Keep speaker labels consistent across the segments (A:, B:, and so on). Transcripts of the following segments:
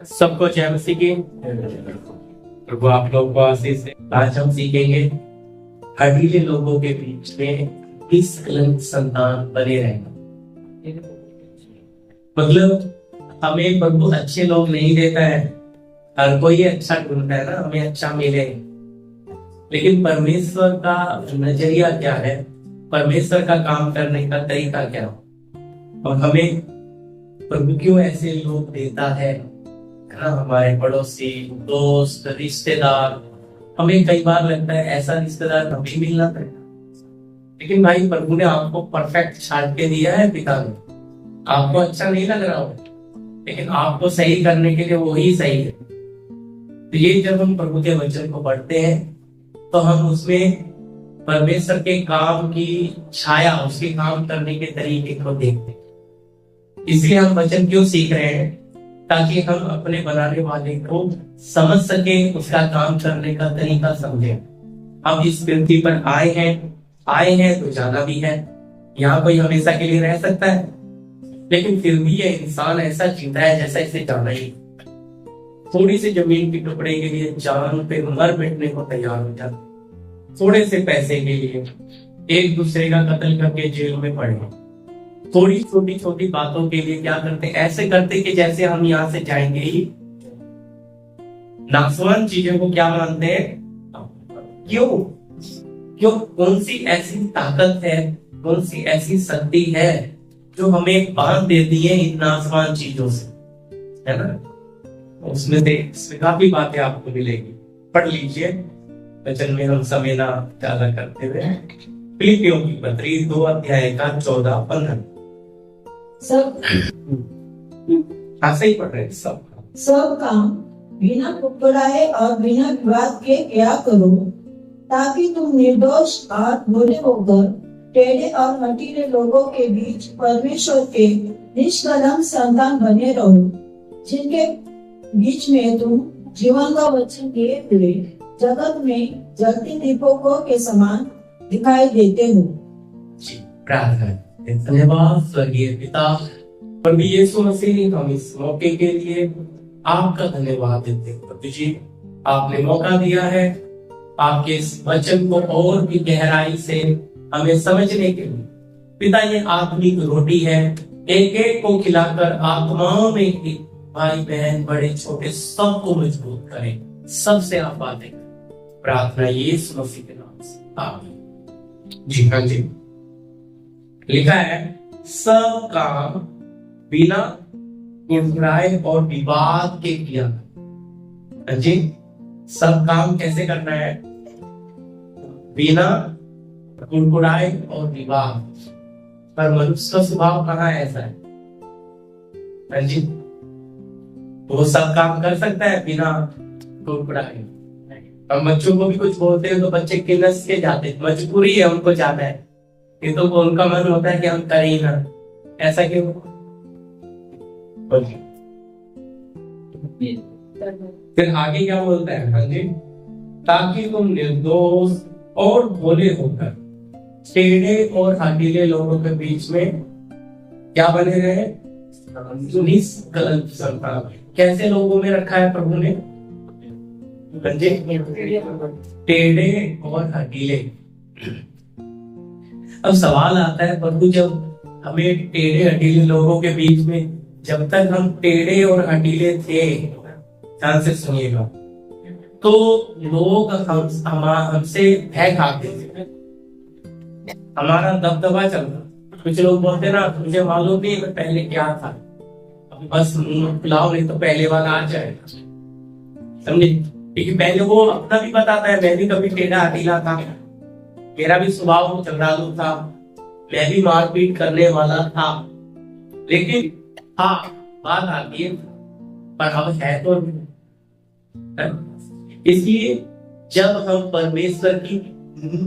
A: सबको जय मसीह की। प्रभु आप लोग को आशीष दे। आज हम सीखेंगे हठीले लोगों के बीच में निष्कलंक संतान बने रहना। मतलब हमें प्रभु अच्छे लोग नहीं देता है, हर कोई अच्छा ढूंढता है ना, हमें अच्छा मिले। लेकिन परमेश्वर का नजरिया क्या है, परमेश्वर का काम करने का तरीका क्या हो, और हमें प्रभु क्यों ऐसे लोग देता है ना, हमारे पड़ोसी, दोस्त, रिश्तेदार। हमें कई बार लगता है ऐसा रिश्तेदार हमें मिलना पड़ेगा, लेकिन भाई प्रभु ने आपको परफेक्ट छाट के दिया है पिता ने। आपको अच्छा नहीं लग रहा हो, लेकिन आपको सही करने के लिए वही सही है। तो ये जब हम प्रभु के वचन को पढ़ते हैं तो हम उसमें परमेश्वर के काम की छाया, उसके काम करने के तरीके को देखते हैं। इसलिए हम वचन क्यों सीख रहे हैं, ताकि हम अपने बनाने वाले को समझ सके, उसका काम करने का तरीका समझे। हम इस पृथ्वी पर आए हैं तो जाना भी है। यहाँ कोई हमेशा के लिए रह सकता है, लेकिन फिर भी ये इंसान ऐसा जीता है जैसा इसे जाना ही। थोड़ी सी जमीन के टुकड़े के लिए जान पे मर मिटने को तैयार हो जाता, थोड़े से पैसे के लिए एक दूसरे का कत्ल करके जेल में पड़े। थोड़ी छोटी छोटी बातों के लिए क्या करते, ऐसे करते कि जैसे हम यहाँ से जाएंगे ही। नासवान चीजों को क्या मानते हैं? क्यों क्यों? कौन सी ऐसी ताकत है, कौन सी ऐसी शक्ति है जो हमें बांध देती है इन नासवान चीजों से, है ना? उसमें से काफी बातें आपको मिलेगी, पढ़ लीजिए वचन में। हम समय ना ज्यादा करते हुए फिलिपियों की पत्री 2 अध्याय का 14-15
B: सब
A: ऐसे ही पढ़ रहे हैं।
B: सब काम बिना कुड़कुड़ाए और बिना विवाद के क्या करो, ताकि तुम निर्दोष और भोले होकर टेढ़े और हठीले लोगों के बीच परमेश्वर के निष्कलंक संतान बने रहो, जिनके बीच में तुम जीवन का वचन किए हुए जगत में जलती दीपकों के समान दिखाई देते हो।
A: प्रार्थना। धन्यवाद स्वर्गीय पिता, प्रभु यीशु मसीह, हम इस मौके के लिए आपका धन्यवाद देते हैं। प्रभु जी, आपने मौका दिया है आपके इस वचन को और भी गहराई से हमें समझने के लिए। पिता, ये आत्मिक रोटी है, एक एक को खिलाकर आत्माओं में ही भाई बहन बड़े छोटे सबको मजबूत करें, सबसे आप बातें करें। प्रार्थना यीशु मसीह के नाम से, आमीन। जी हाँ जी, लिखा है सब काम बिना कुड़कुड़ाए और विवाद के किया। जी, सब काम कैसे करना है? बिना कुड़कुड़ाए और विवाद। पर मनुष्य का स्वभाव कहाँ ऐसा है? जी, वो सब काम कर सकता है बिना कुड़कुड़ाए। हम बच्चों को भी कुछ बोलते हैं तो बच्चे किलस के जाते हैं, मजबूरी है उनको जाना है, ये तो उनका मन होता है कि हम करें ही ना। ऐसा क्यों? फिर आगे क्या बोलता है? हाँ जी, ताकि तुम निर्दोष और भोले होकर टेढ़े और हठीले लोगों के बीच में क्या बने रहे? निष्कलंक संतान। कैसे लोगों में रखा है प्रभु ने? टेढ़े और हठीले। अब सवाल आता है, प्रभु जब हमें टेढ़े हठीले लोगों के बीच में, जब तक हम टेढ़े और हठीले थे, ध्यान से सुनिएगा, तो लोग हमसे भय खाते थे, हमारा दबदबा चलता। कुछ लोग बोलते ना, मुझे मालूम नहीं मैं पहले क्या था, अभी बस बुलाओ नहीं तो पहले वाला आ जाएगा। समझे? क्योंकि पहले वो अपना भी बताता है, मैं भी कभी टेढ़ा हठीला था, मेरा भी स्वभाव चंडालू था, मैं भी मारपीट करने वाला था। लेकिन हाँ, बात आती है, पर अब है तो। इसलिए जब हम परमेश्वर की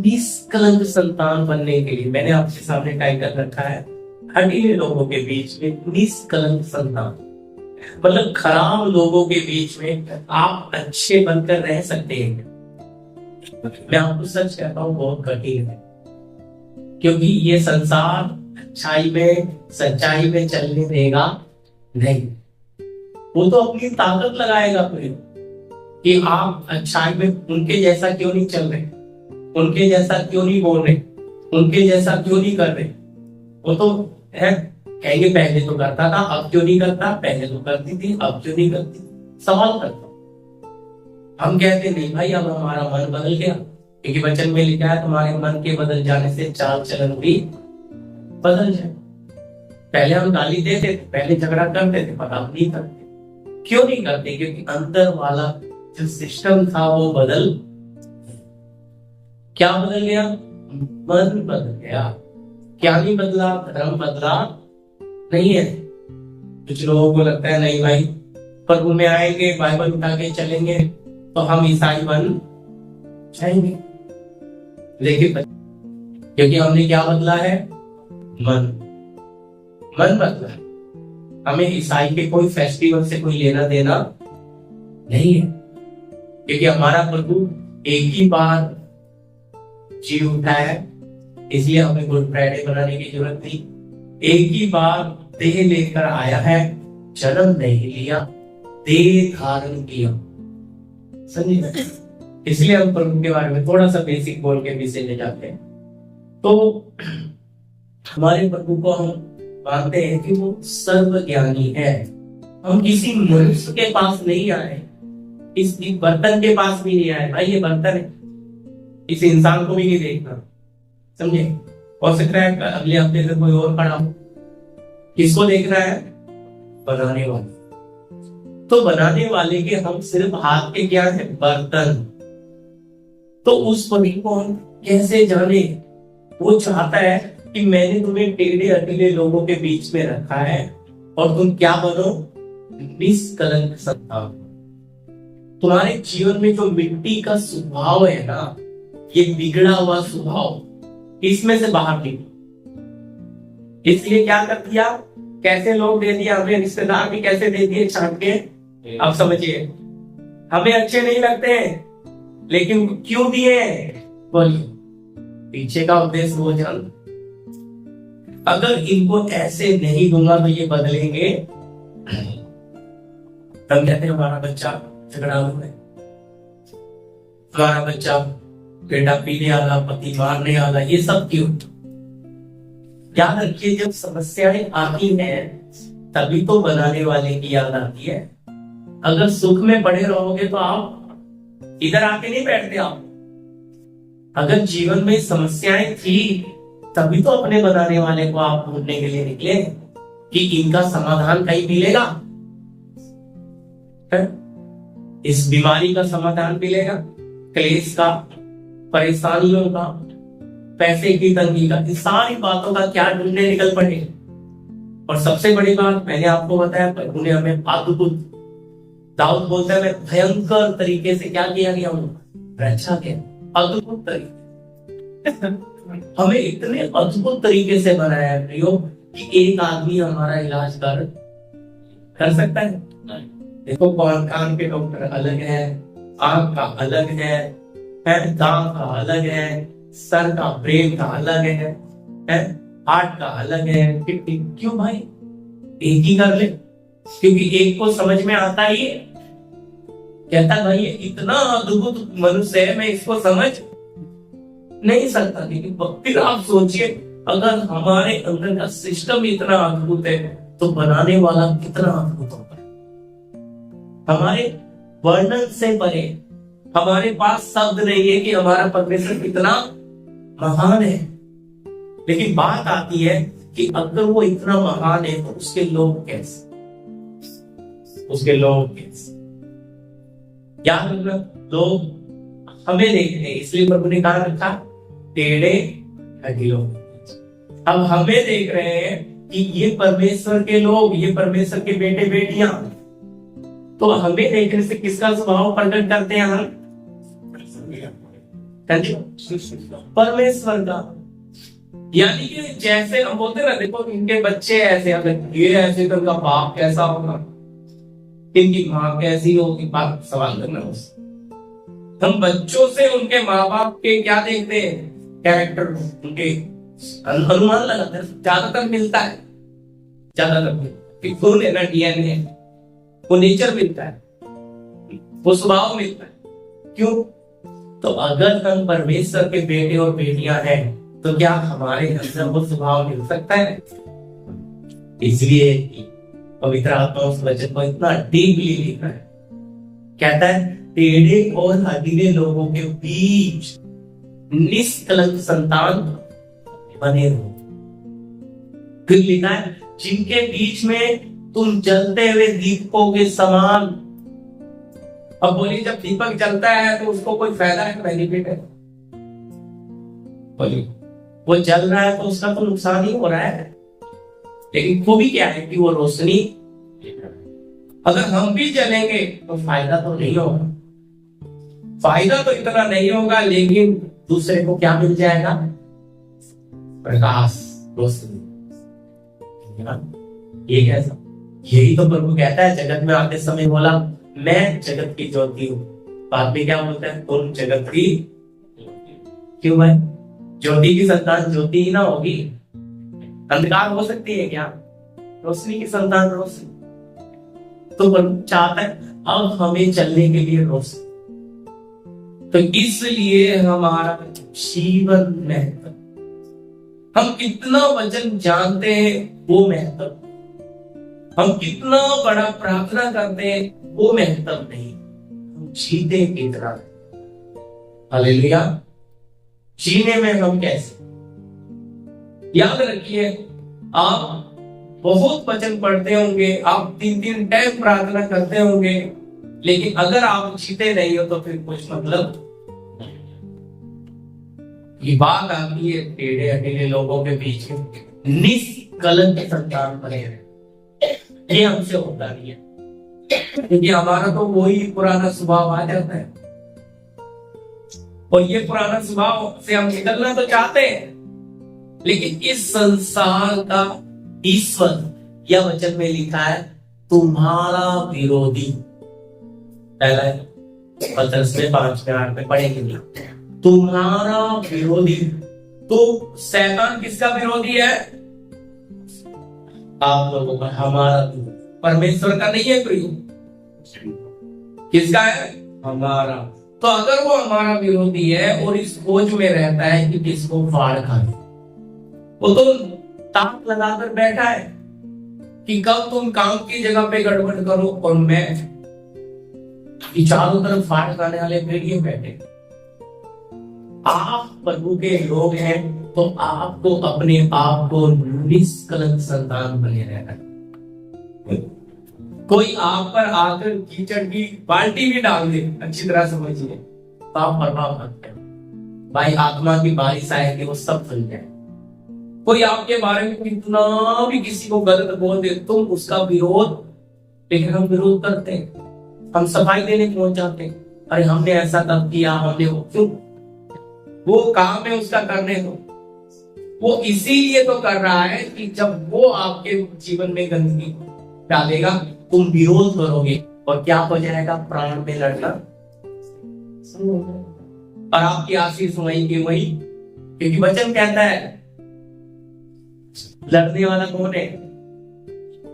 A: निष्कलंक संतान बनने के लिए, मैंने आपके सामने टाइटल रखा है हठीले लोगों के बीच में निष्कलंक संतान, मतलब खराब लोगों के बीच में आप अच्छे बनकर रह सकते हैं। मैं आपको सच कहता हूँ, बहुत कठिन है, क्योंकि ये संसार अच्छाई में, सच्चाई में चलने देगा नहीं। वो तो अपनी ताकत लगाएगा फिर कि आप अच्छाई में उनके जैसा क्यों नहीं चल रहे, उनके जैसा क्यों नहीं बोल रहे, उनके जैसा क्यों नहीं कर रहे। वो तो है कहेंगे पहले तो करता था अब क्यों नहीं करता, पहले तो करती थी अब क्यों नहीं करती, सवाल करता। हम कहते नहीं भाई अब हमारा मन बदल गया, क्योंकि वचन में लिखा है तुम्हारे मन के बदल जाने से चाल चलन भी बदल जाए। पहले हम गाली देते थे, पहले झगड़ा करते थे, पर अब नहीं करते। क्यों नहीं करते? क्योंकि अंदर वाला जो सिस्टम था वो बदल, क्या बदल गया? मन बदल गया। क्या नहीं बदला? धर्म बदला नहीं है। कुछ लोगों को लगता है नहीं भाई प्रभु में आएंगे, बाइबल उठा के चलेंगे तो हम ईसाई बन जाएंगे। लेकिन क्योंकि हमने क्या बदला है? मन बदला है। हमें ईसाई के कोई फेस्टिवल से कोई लेना देना नहीं है, क्योंकि हमारा प्रभु एक ही बार जी उठा है, इसलिए हमें गुड फ्राइडे बनाने की जरूरत नहीं। एक ही बार देह लेकर आया है, जन्म नहीं लिया, देह धारण किया। समझिए, इसलिए हम प्रभु के बारे में थोड़ा सा बेसिक बोल के पीछे ले जाते हैं। तो हमारे प्रभु को हम मानते हैं कि वो सर्वज्ञानी है। हम किसी मनुष्य के पास नहीं आए, इस बर्तन के पास भी नहीं आए। भाई ये बर्तन है, इस इंसान को भी नहीं देखना, समझे। हो सकता है अगले हफ्ते से कोई और खड़ा हो, किसको देख रहा है? बनाने वाले। तो बनाने वाले के हम सिर्फ हाथ के क्या है? बर्तन। तो उस प्रभु को हम कैसे जाने? वो चाहता है कि मैंने तुम्हें टेढ़े अकेले लोगों के बीच में रखा है और तुम क्या बनो? निष्कलंक संतान। तुम्हारे जीवन में जो मिट्टी का स्वभाव है ना, ये बिगड़ा हुआ स्वभाव, इसमें से बाहर निकलो। इसलिए क्या कर दिया? कैसे लोग दे दिया हमें, रिश्तेदार भी कैसे दे दिए छांट के। अब समझिए, हमें अच्छे नहीं लगते लेकिन क्यों दिए? बोलिए, पीछे का उद्देश्य वो जान। अगर इनको ऐसे नहीं दूंगा तो ये बदलेंगे। हम कहते हैं हमारा बच्चा झगड़ालू है, हमारा बच्चा बेटा पीने वाला, पति मारने वाला, ये सब क्यों? याद रखिए, जब समस्याएं आती हैं तभी तो बनाने वाले की याद आती है। अगर सुख में पड़े रहोगे तो आप इधर आके नहीं बैठते। आप अगर जीवन में समस्याएं थी तभी तो अपने बनाने वाले को आप ढूंढने के लिए निकले कि इनका समाधान कहीं मिलेगा। इस बीमारी का समाधान मिलेगा, क्लेश का, परेशानियों का, पैसे की तंगी का, इन सारी बातों का क्या ढूंढने निकल पड़े। और सबसे बड़ी बात मैंने आपको बताया, प्रभु ने हमें अद्भुत, दाऊद बोलता है मैं भयंकर तरीके से क्या किया गया हूं? रचा गया। अद्भुत तरीके हमें इतने अद्भुत तरीके से बनाया है प्रियो कि एक आदमी हमारा इलाज कर सकता है। देखो, कान के डॉक्टर अलग है, आंख का अलग है, दांत का अलग है, सर का, ब्रेन का अलग है, हार्ट का अलग है, किडनी। क्यों भाई? एक ही कर ले, क्योंकि एक को समझ में आता ही है। कहता भाई ये इतना अद्भुत मनुष्य है, मैं इसको समझ नहीं सकता। लेकिन फिर आप सोचिए, अगर हमारे अंदर का सिस्टम इतना अद्भुत है तो बनाने वाला कितना अद्भुत होगा। हमारे वर्णन से परे हमारे पास शब्द नहीं है कि हमारा परमेश्वर कितना महान है। लेकिन बात आती है कि अगर वो इतना महान है तो उसके लोग कैसे? याद रखना, लोग हमें देखते हैं, इसलिए प्रभु ने कहा रखा टेढ़े अधीरों। अब हमें देख रहे हैं कि ये परमेश्वर के लोग, ये परमेश्वर के बेटे बेटियां, तो हमें देखने से किसका स्वभाव प्रकट करते हैं? हम परमेश्वर का। यानी कि जैसे हम बोलते हैं ना, देखो इनके बच्चे ऐसे, अगर ये ऐसे तो उनका बाप कैसा होगा, इनकी माँ कैसी होगी, बात सवाल करना उससे। हम बच्चों से उनके माँ बाप के क्या देखते हैं? कैरेक्टर, उनके अनुमान लगाते हैं। ज्यादातर मिलता है, ज्यादातर DNA वो नेचर मिलता है, वो स्वभाव मिलता है। क्यों? तो अगर हम परमेश्वर के बेटे और बेटियां हैं तो क्या हमारे अंदर वो स्वभाव मिल सकता है? इसलिए पवित्र आत्मा उस वचन को इतना डीपली लिखा है। कहता है टेढ़े और हठीले लोगों के बीच निष्कलंक संतान बने रहो। फिर लिखा है जिनके बीच में तुम जलते हुए दीपकों के समान। अब बोलिए जब दीपक जलता है तो उसको कोई फायदा है, बेनिफिट है? बोलिए, वो जल रहा है तो उसका तो नुकसान ही हो रहा है, लेकिन खूबी क्या है कि वो रोशनी, अगर हम भी जलेंगे तो फायदा तो नहीं होगा, फायदा तो इतना नहीं होगा, लेकिन दूसरे को क्या मिल जाएगा? प्रकाश, रोशनी। ये कैसा? यही तो प्रभु कहता है जगत में आते समय बोला मैं जगत की ज्योति हूँ। बाद में क्या बोलता है? तुम जगत की। क्यों भाई? ज्योति की संतान ज्योति ही ना होगी, अंधकार हो सकती है क्या? रोशनी की संतान रोशनी। तो प्रभु चाहता है अब हमें चलने के लिए रोशनी। तो इसलिए हमारा जीवन महत्व, हम कितना वचन जानते हैं वो महत्व, हम कितना बड़ा प्रार्थना करते हैं वो महत्व नहीं, हम जीते कितना। हालेलुया। जीने में हम कैसे? याद रखिए, आप बहुत वचन पढ़ते होंगे, आप 3-3 टाइम प्रार्थना करते होंगे, लेकिन अगर आप जीते नहीं हो तो फिर कुछ मतलब। ये बात आती है टेढ़े हठीले लोगों के बीच में निष्कलंक संतान बने रहे। ये हमसे होता नहीं है, क्योंकि हमारा तो वही पुराना स्वभाव आ जाता है, और ये पुराना स्वभाव से हम निकलना तो चाहते हैं, लेकिन इस संसार का ईश्वर, यह वचन में लिखा है तुम्हारा विरोधी। पहला पत्रस में 5:8 में पढ़ेंगे, तुम्हारा विरोधी। तो शैतान किसका विरोधी है? आप लोगों का, हमारा। परमेश्वर का नहीं है कोई, किसका है? हमारा। तो अगर वो हमारा विरोधी है और इस खोज में रहता है कि किसको फाड़ खाए, वो तो ताक लगाकर बैठा है कि कब तुम काम की जगह पे गड़बड़ करो और मैं, चारों तरफ फाड़ खाने वाले भेड़िए बैठे। आप प्रभु के लोग हैं तो आपको अपने आप को निष्कलंक संतान बने रहना है। कोई आप पर आकर कीचड़ की बाल्टी भी डाल दे, अच्छी तरह समझिए, तो आप परवाह मत करो भाई, आत्मा की बारिश आएगी, वो सब सुन जाए। कोई आपके बारे में कितना भी किसी को गलत बोल दे, तुम उसका विरोध, लेकिन हम विरोध करते हैं, हम सफाई देने पहुंच जाते हैं, अरे हमने ऐसा तब किया, हमने वो। क्यों? वो काम है उसका, करने दो। वो इसीलिए तो कर रहा है कि जब वो आपके जीवन में गंदगी डालेगा, तुम विरोध करोगे और क्या हो जाएगा? प्राण में लड़ना, और आपकी आशीष वहीं की वहीं। क्योंकि वचन कहता है लड़ने वाला कौन है?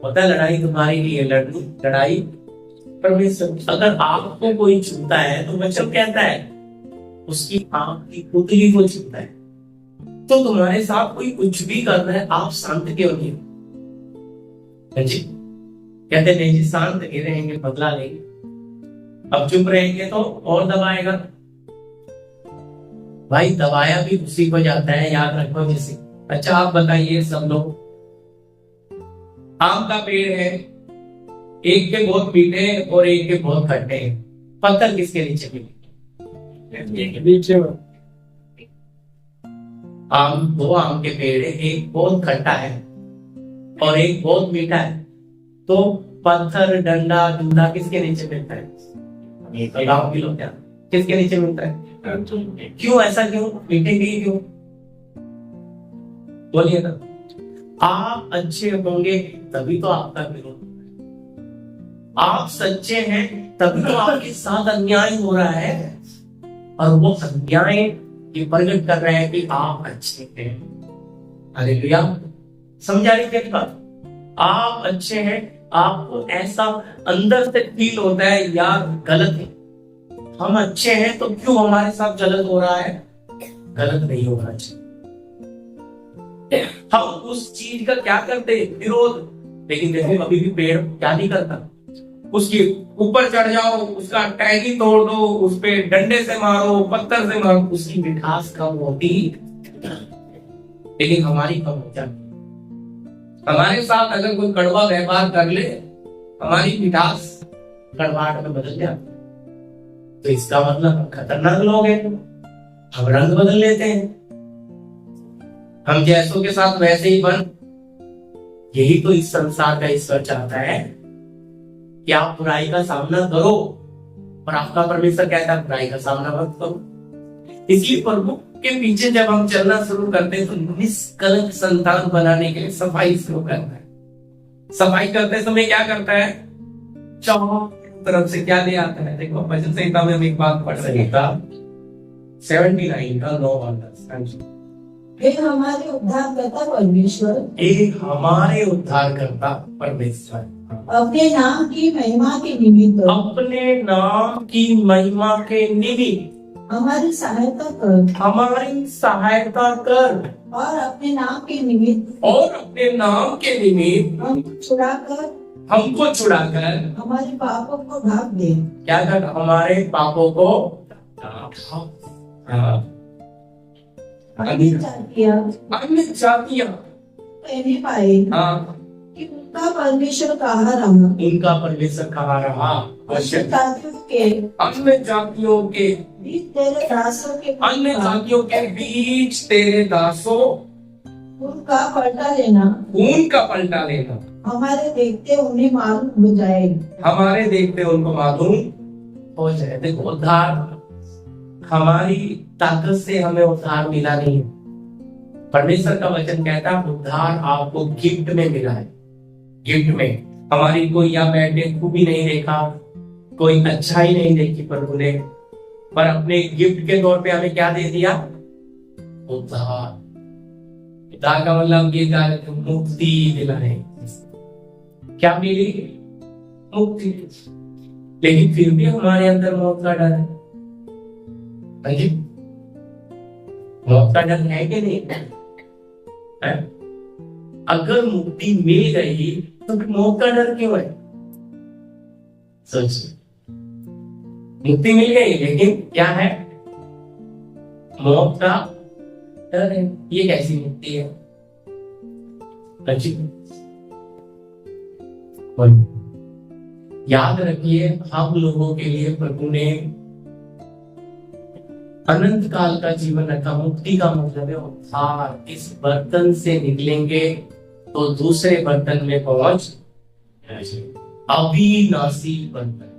A: होता है लड़ाई तुम्हारी नहीं है, लड़ाई परमेश्वर। अगर आपको कोई छूता है तो वचन कहता है उसकी आंख की पुतली को छूता है। तो तुम्हारे साथ कोई कुछ भी कर रहा है, आप शांत क्यों नहीं? जी कहते नहीं जी, शांत नहीं रहेंगे बदला लेंगे, अब चुप रहेंगे तो और दबाएगा। भाई दबाया भी उसी को जाता है, याद रखो। जैसे अच्छा आप बताइए, सब लोग, आम का पेड़ है, एक के बहुत मीठे और एक के बहुत खट्टे हैं, पत्थर किसके नीचे मिले? नीचे। दो आम के पेड़ है, एक बहुत खट्टा है और एक बहुत मीठा है, तो पत्थर, डंडा, जूता किसके नीचे मिलता है? गाँव के लोग क्या किसके नीचे मिलता है? क्यों? ऐसा क्यों? मीठे के क्यों? बोलिए ना। आप अच्छे होंगे तभी तो आपका विरोध, आप सच्चे हैं तभी तो आपके साथ अन्याय हो रहा है, और वो अन्याय ये प्रकट कर रहे हैं कि आप अच्छे हैं। हालेलुया। समझा रही क्या बात? आप अच्छे हैं आपको ऐसा अंदर से फील होता है यार गलत है, हम अच्छे हैं तो क्यों हमारे साथ गलत हो रहा है? गलत नहीं होना चाहिए। हम उस चीज का क्या करते हैं? विरोध। लेकिन देखो अभी भी पेड़ क्या नहीं करता, उसके ऊपर चढ़ जाओ, उसका टहनी तोड़ दो, उस पे डंडे से मारो, पत्थर से मारो, उसकी मिठास कम होती, लेकिन हमारी कम हो जाती। हमारे साथ अगर कोई कड़वा व्यवहार कर ले, हमारी मिठास कड़वाहट में बदल जाती। तो इसका मतलब हम खतरनाक लोग हैं, हम रंग बदल लेते हैं, हम जैसों के साथ वैसे ही बन। यही तो इस संसार का ईश्वर चाहता है कि आप बुराई का सामना करो, और आपका परमेश्वर कहता है बुराई का सामना मत करो। इसलिए प्रभु के पीछे जब हम चलना शुरू करते हैं तो निष्कलंक संतान बनाने के लिए सफाई शुरू करना है। सफाई करते समय क्या करता है? चारों तरफ से क्या ले आता है? देखो भजन संहिता में हम एक बात पढ़ रहे था, 79 का 9 वाला।
B: हे हमारे उद्धारकर्ता परमेश्वर,
A: एक हमारे उद्धारकर्ता परमेश्वर,
B: अपने नाम की महिमा के निमित्त,
A: अपने नाम की महिमा के निमित्त
B: हमारी सहायता कर,
A: हमारी सहायता कर,
B: और अपने नाम के निमित्त,
A: और अपने नाम के निमित्त हमको छुड़ाकर
B: हमारे पापों को ढाक दे।
A: क्या कर? हमारे पापों को
B: अन्य
A: जातियां
B: कहने पाए कि उनका परमेश्वर कहाँ रहा,
A: उनका परमेश्वर कहाँ रहा। अन्य जातियों के
B: बीच तेरे दासों के
A: अन्य जातियों के बीच तेरे दासों
B: उनका पलटा लेना,
A: उनका पलटा लेना,
B: हमारे देखते उन्हें मालूम हो जाए,
A: हमारे देखते उनको मालूम हो जाए। देखो उद्धार हमारी ताकत से हमें उद्धार मिला नहीं है। परमेश्वर का वचन कहता है उद्धार आपको गिफ्ट में मिला है। गिफ्ट में हमारी कोई यहाँ बैठे खूबी नहीं देखा, कोई अच्छाई नहीं देखी प्रभु ने, पर अपने गिफ्ट के तौर पे हमें क्या दे दिया? उद्धार। उद्धार का मतलब ये क्या है? मुक्ति दिलाने। क्या मिली? मुक्ति। लेकिन फिर भी हमारे अंदर मौत का डर है। मौत का डर है कि नहीं है? अगर मुक्ति मिल गई तो मौत का डर क्यों है? सोचिए, मुक्ति मिल गई लेकिन क्या है? मौत का डर है। ये कैसी मुक्ति है? याद रखिए, हम लोगों के लिए प्रभु ने अनंत काल का जीवन रखा। मुक्ति का मतलब है उद्धार। इस बर्तन से निकलेंगे तो दूसरे बर्तन में पहुंच, अविनाशी बर्तन,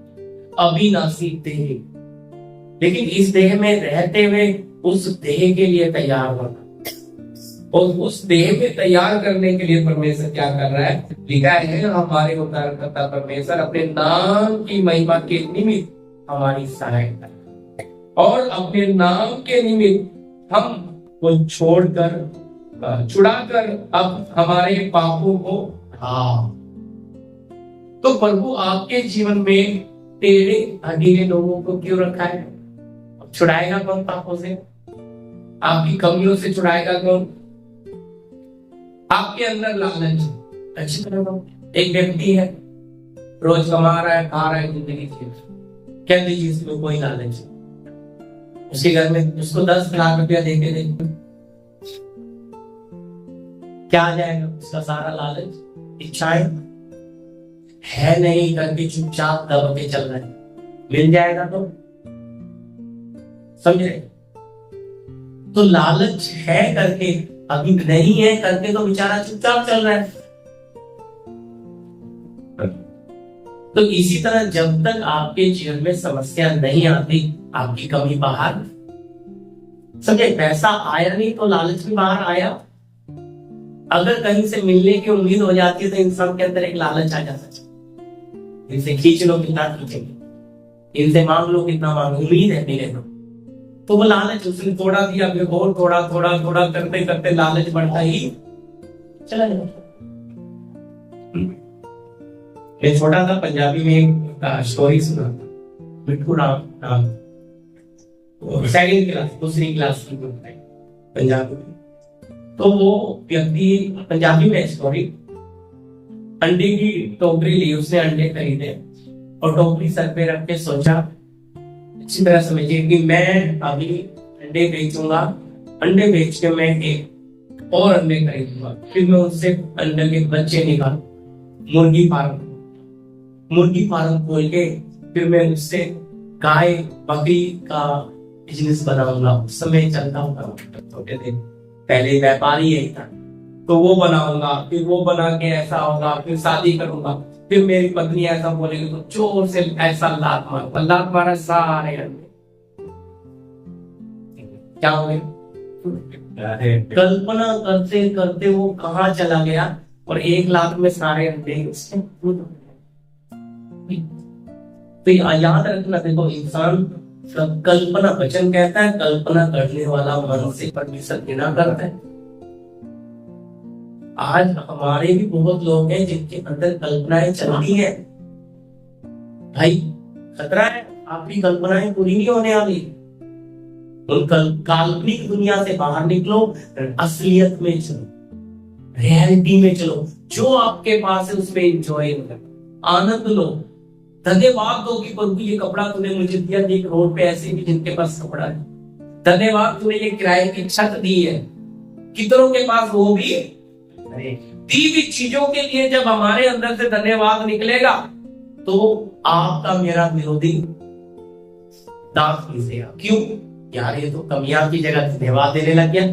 A: अविनाशी देह। लेकिन इस देह में रहते हुए उस देह के लिए तैयार होना, और उस देह में तैयार करने के लिए परमेश्वर क्या कर रहा है? लिखा है हमारे उद्धारकर्ता परमेश्वर अपने नाम की महिमा के निमित्त हमारी सहायता, और अपने नाम के निमित्त हम को छोड़कर छुड़ाकर अब हमारे पापों को तो प्रभु आपके जीवन में टेढ़े अधीरे लोगों को क्यों रखा है? छुड़ाएगा कौन पापों से? आपकी कमियों से छुड़ाएगा कौन? आपके अंदर लालच अच्छी तरह। एक व्यक्ति है, रोज कमा रहा है, खा रहा है, जिंदगी जी क्या दीजिए, इसमें कोई लालच। उसके घर में उसको 10 लाख रुपया देके दे, क्या आ जाएगा? उसका सारा लालच, इच्छाएं है नहीं करके चुपचाप दब के चल रहा है, मिल जाएगा तो समझ रहे? तो लालच है करके, अभी नहीं है करके तो बेचारा चुपचाप चल रहा है। तो इसी तरह जब तक आपके जीवन में समस्या नहीं आती, आपकी कमी बाहर, समझे? पैसा आया नहीं तो लालच भी बाहर आया। अगर कहीं से मिलने की उम्मीद हो जाती है तो इंसान के अंदर एक लालच आ जाता है, इनसे खींच लो कितना खींचेंगे, इनसे मांग लो कितना मांग, उम्मीद है मिले तो वो लालच उसने थोड़ा दिया, फिर और थोड़ा थोड़ा थोड़ा करते करते लालच बढ़ता ही चला जाता। मैं छोटा था, पंजाबी में एक स्टोरी सुना था, मिट्ठू राम नाम, सेकंड क्लास, दूसरी क्लास की बुक है पंजाबी में। तो वो व्यक्ति, पंजाबी में स्टोरी, अंडे की टोकरी ली, उसने अंडे खरीदे और टोकरी सर पे रख के सोचा, अच्छी तरह समझिए कि मैं अभी अंडे बेचूंगा, अंडे बेच के मैं एक और अंडे खरीदूंगा, फिर मैं उससे अंडे के बच्चे निकाल मुर्गी फार्म खोल के फिर मैं उससे गाय बकरी का बिजनेस बनाऊंगा। उस समय चलता होगा, छोटे थे पहले, व्यापारी यही था, तो वो बनाऊंगा, फिर वो बना के ऐसा होगा, फिर शादी करूंगा, फिर मेरी पत्नी ऐसा बोलेगी तो जोर से ऐसा लात मारा सारे अंडे क्या हो गए। कल्पना करते करते वो कहाँ चला गया और 1 लाख में सारे अंडे उससे तो याद रखना, देखो इंसान कल्पना, वचन कहता है कल्पना करने वाला मन से परमेश्वर घृणा करता है। आज हमारे भी बहुत लोग हैं जिनके अंदर कल्पनाएं चलती हैं, भाई खतरा है, आपकी कल्पनाएं पूरी नहीं होने वाली। उन काल्पनिक दुनिया से बाहर निकलो, असलियत में चलो, रियलिटी में चलो, जो आपके पास है उसमें एंजॉय करो, आनंद लो, धन्यवाद दो कि प्रभु ये कपड़ा तूने मुझे दिया। देख रोड पे ऐसे भी जिनके पास कपड़ा है, धन्यवाद तूने ये किराए की छत दी है, कितनों के पास वो भी दी हुई चीजों के लिए जब हमारे अंदर से धन्यवाद निकलेगा तो आपका मेरा विरोधी दांत खींचेगा। क्यों यार, ये तो कमियां की जगह धन्यवाद देने लग गया।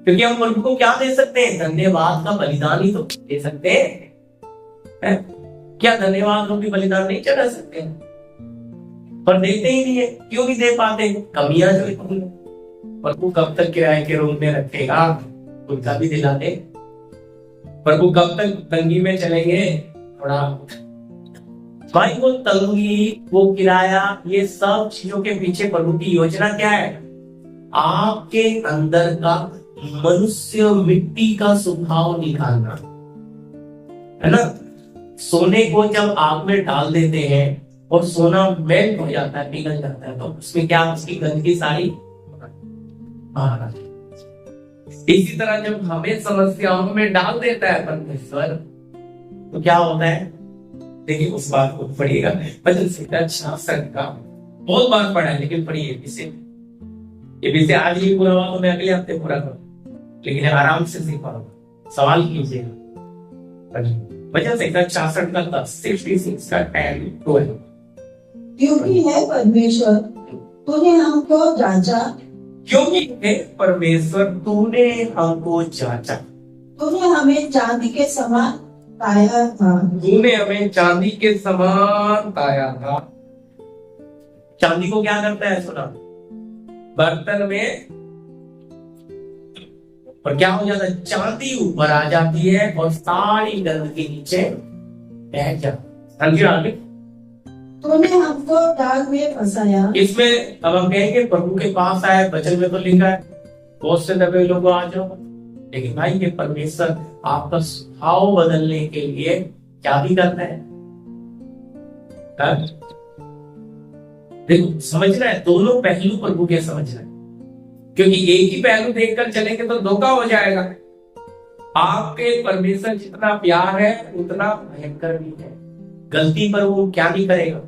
A: क्योंकि हम प्रभु को क्या दे सकते हैं, धन्यवाद का बलिदान ही तो दे सकते हैं। क्या धन्यवाद रूपी बलिदान नहीं चढ़ा सकते? पर देते ही नहीं है। क्यों नहीं दे पाते? कमियां जो इतनी, प्रभु कब तक किराए के रूम में रखेगा, उनका भी दिलाते। प्रभु कब तक तंगी में चलेंगे? थोड़ा भाई, वो तंगी, वो किराया, ये सब चीजों के पीछे प्रभु की योजना क्या है? आपके अंदर का मनुष्य मिट्टी का स्वभाव निकालना, है ना। सोने को जब आग में डाल देते हैं और सोना मेल्ट हो जाता है, पिघल जाता है, तो उसमें क्या, उसकी गंदगी सारी बाहर आ जाती है। इसी तरह जब हमें समस्याओं में डाल देता है परमेश्वर, तो क्या होता है? देखिए उस बात को पढ़िएगा, भजन संहिता 66 का बहुत बार पढ़ा है, लेकिन पढ़िए ये विषय आज ही पूरा हुआ तो मैं अगले हफ्ते पूरा करूँ, लेकिन आराम से सीखा होगा, सवाल कीजिएगा। भजन संहिता 66 का 10, 66 का 10, 12।
B: क्योंकि है परमेश्वर तूने हमको जांचा,
A: क्योंकि हे परमेश्वर तूने हमको जांचा,
B: तूने हमें चांदी के समान पाया था,
A: तूने हमें चांदी के समान पाया था। चांदी को क्या करता है सुना, बर्तन में, और क्या हो जाता है, चांदी ऊपर आ जाती है और सारी गंदगी नीचे बह जाती।
B: तूने हमको दाग में फंसाया। इसमें
A: अब हम कहेंगे प्रभु के पास आए, वचन में तो लिखा है बहुत से दबे लोग आ जाओ, लेकिन भाई ये परमेश्वर आपका स्वभाव बदलने के लिए क्या भी करता है। देखो समझना है, दोनों पहलू प्रभु के समझना है, क्योंकि एक ही पहलू देखकर चलेंगे तो धोखा हो जाएगा। आपके परमेश्वर जितना प्यार है उतना भयंकर भी है। गलती पर वो क्या नहीं करेगा,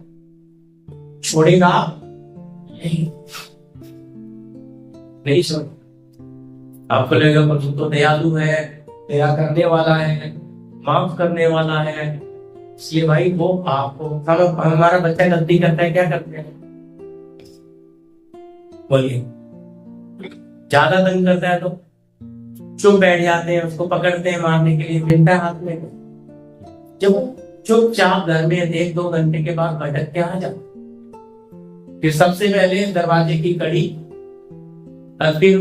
A: छोड़ेगा नहीं छोड़। आपको लगेगा प्रभु तो दयालु है, दया करने वाला है, माफ करने वाला है, इसलिए भाई वो आपको, हमारा बच्चा गलती करता है, क्या करते हैं बोलिए, ज्यादा तंग करता है तो चुप बैठ जाते हैं, उसको पकड़ते हैं मारने के लिए, मिलता है हाथ में। जब चुपचाप घर में 1-2 घंटे के बाद भटक के आ जाओ, फिर सबसे पहले दरवाजे की कड़ी, और फिर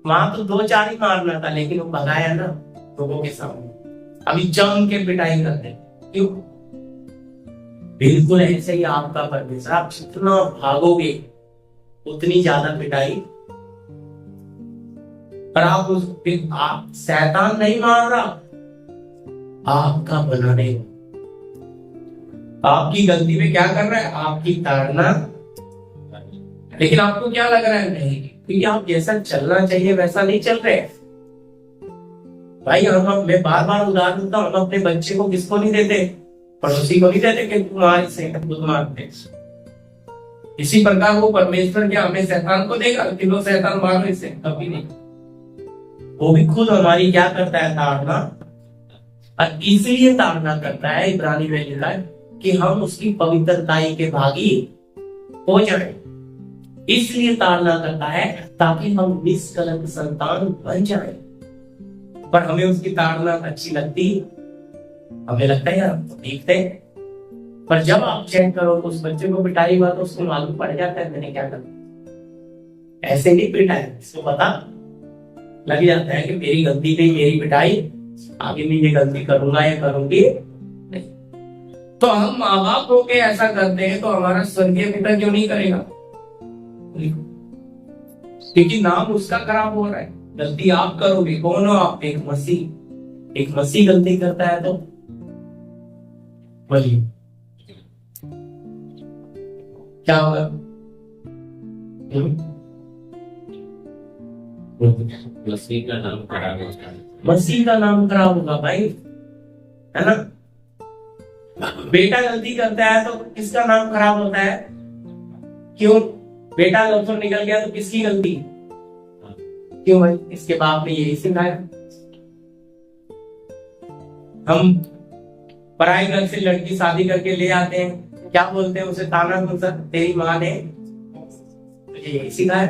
A: वहां तो 2-4 ही मारना था, लेकिन वो भगाया ना लोगों के सामने, अभी जम के पिटाई करते। क्यों? बिल्कुल ऐसे ही आपका परमेश्वर, आप जितना भागोगे उतनी ज्यादा पिटाई। पर आप शैतान नहीं मार रहा, आपका बनाने आपकी गलती में क्या कर रहा है? आपकी ताड़ना। लेकिन आपको क्या लग रहा है? नहीं, क्योंकि आप जैसा चलना चाहिए वैसा नहीं चल रहे। भाई मैं बार बार उदाहरण देता हूं, हम अपने बच्चे को किसको नहीं देते? पड़ोसी को नहीं देते कि तुम्हारी से खुद मारते। इसी प्रकार वो परमेश्वर क्या हमें शैतान को देगा कि लो शैतान मारो इसे? कभी नहीं। वो भी खुद हमारी क्या करता है? ताड़ना। और इसलिए ताड़ना करता है, इब्रानी में लिखा है कि हम उसकी पवित्रताई के भागी हो जाए। इसलिए ताड़ना करता है ताकि हम निष्कलंक संतान बन जाए। पर हमें उसकी ताड़ना अच्छी लगती, हमें लगता है यार ठीक थे। पर जब आप चेक करो तो उस बच्चे को पिटाई हुआ तो उसको मालूम पड़ जाता है मैंने क्या करा। ऐसे नहीं पिटाई, इसको पता लग जाता है कि मेरी गलती पे मेरी पिटाई, आगे मैं ये गलती करूंगा या करूंगी नहीं। तो हम माँ बाप होके ऐसा करते हैं तो हमारा स्वर्गीय पिता क्यों नहीं करेगा? क्योंकि नाम उसका खराब हो रहा है। गलती आप करोगे, कौन हो आप? एक मसीह। एक मसीह गलती करता है तो बोलिए क्या होगा?
C: मसीह का नाम खराब होता है।
A: मसीह का नाम खराब होगा भाई, है ना? बेटा गलती करता है तो किसका नाम खराब होता है? क्यों? बेटा लफर निकल गया तो किसकी गलती? क्यों भाई? इसके बाप ने यही सिखाया। हम पराई घर से लड़की शादी करके ले आते हैं, क्या बोलते हैं उसे? ताना तुसा, तेरी माँ ने तुझे यही सिखाया।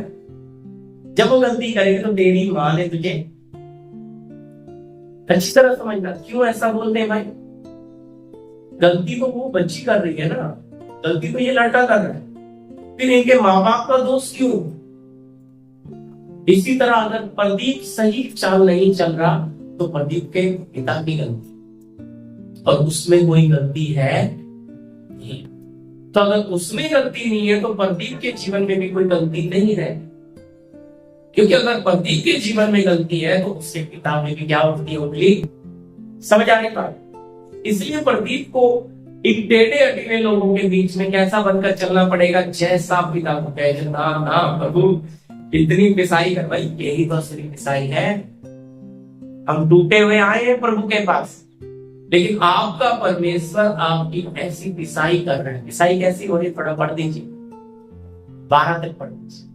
A: जब वो गलती करेगी तो तेरी माँ ने तुझे अच्छी तरह समझना। क्यों ऐसा बोलते हैं भाई? गलती तो वो बच्ची कर रही है ना, गलती तो ये लड़का कर रहा है, फिर इनके माँ बाप का दोष क्यों? इसी तरह अगर प्रदीप सही चाल नहीं चल रहा तो प्रदीप के पिता की गलती, और उसमें कोई गलती है नहीं। तो अगर उसमें गलती नहीं है तो प्रदीप के जीवन में भी कोई गलती नहीं है। क्योंकि अगर प्रदीप के जीवन में गलती है तो उसके पिता में भी क्या होती होगी? समझ आने का। इसलिए प्रदीप को इन टेढ़े अटीले लोगों के बीच में कैसा बनकर चलना पड़ेगा? जैसा पिता को कहे ना ना प्रभु इतनी पिसाई कर। भाई यही तो असली पिसाई है। हम टूटे हुए आए हैं प्रभु के पास, लेकिन आपका परमेश्वर आपकी ऐसी पिसाई कर रहे हैं। पिसाई कैसी हो रही? थोड़ा पढ़ दीजिए, 12 तक पढ़ दीजिए।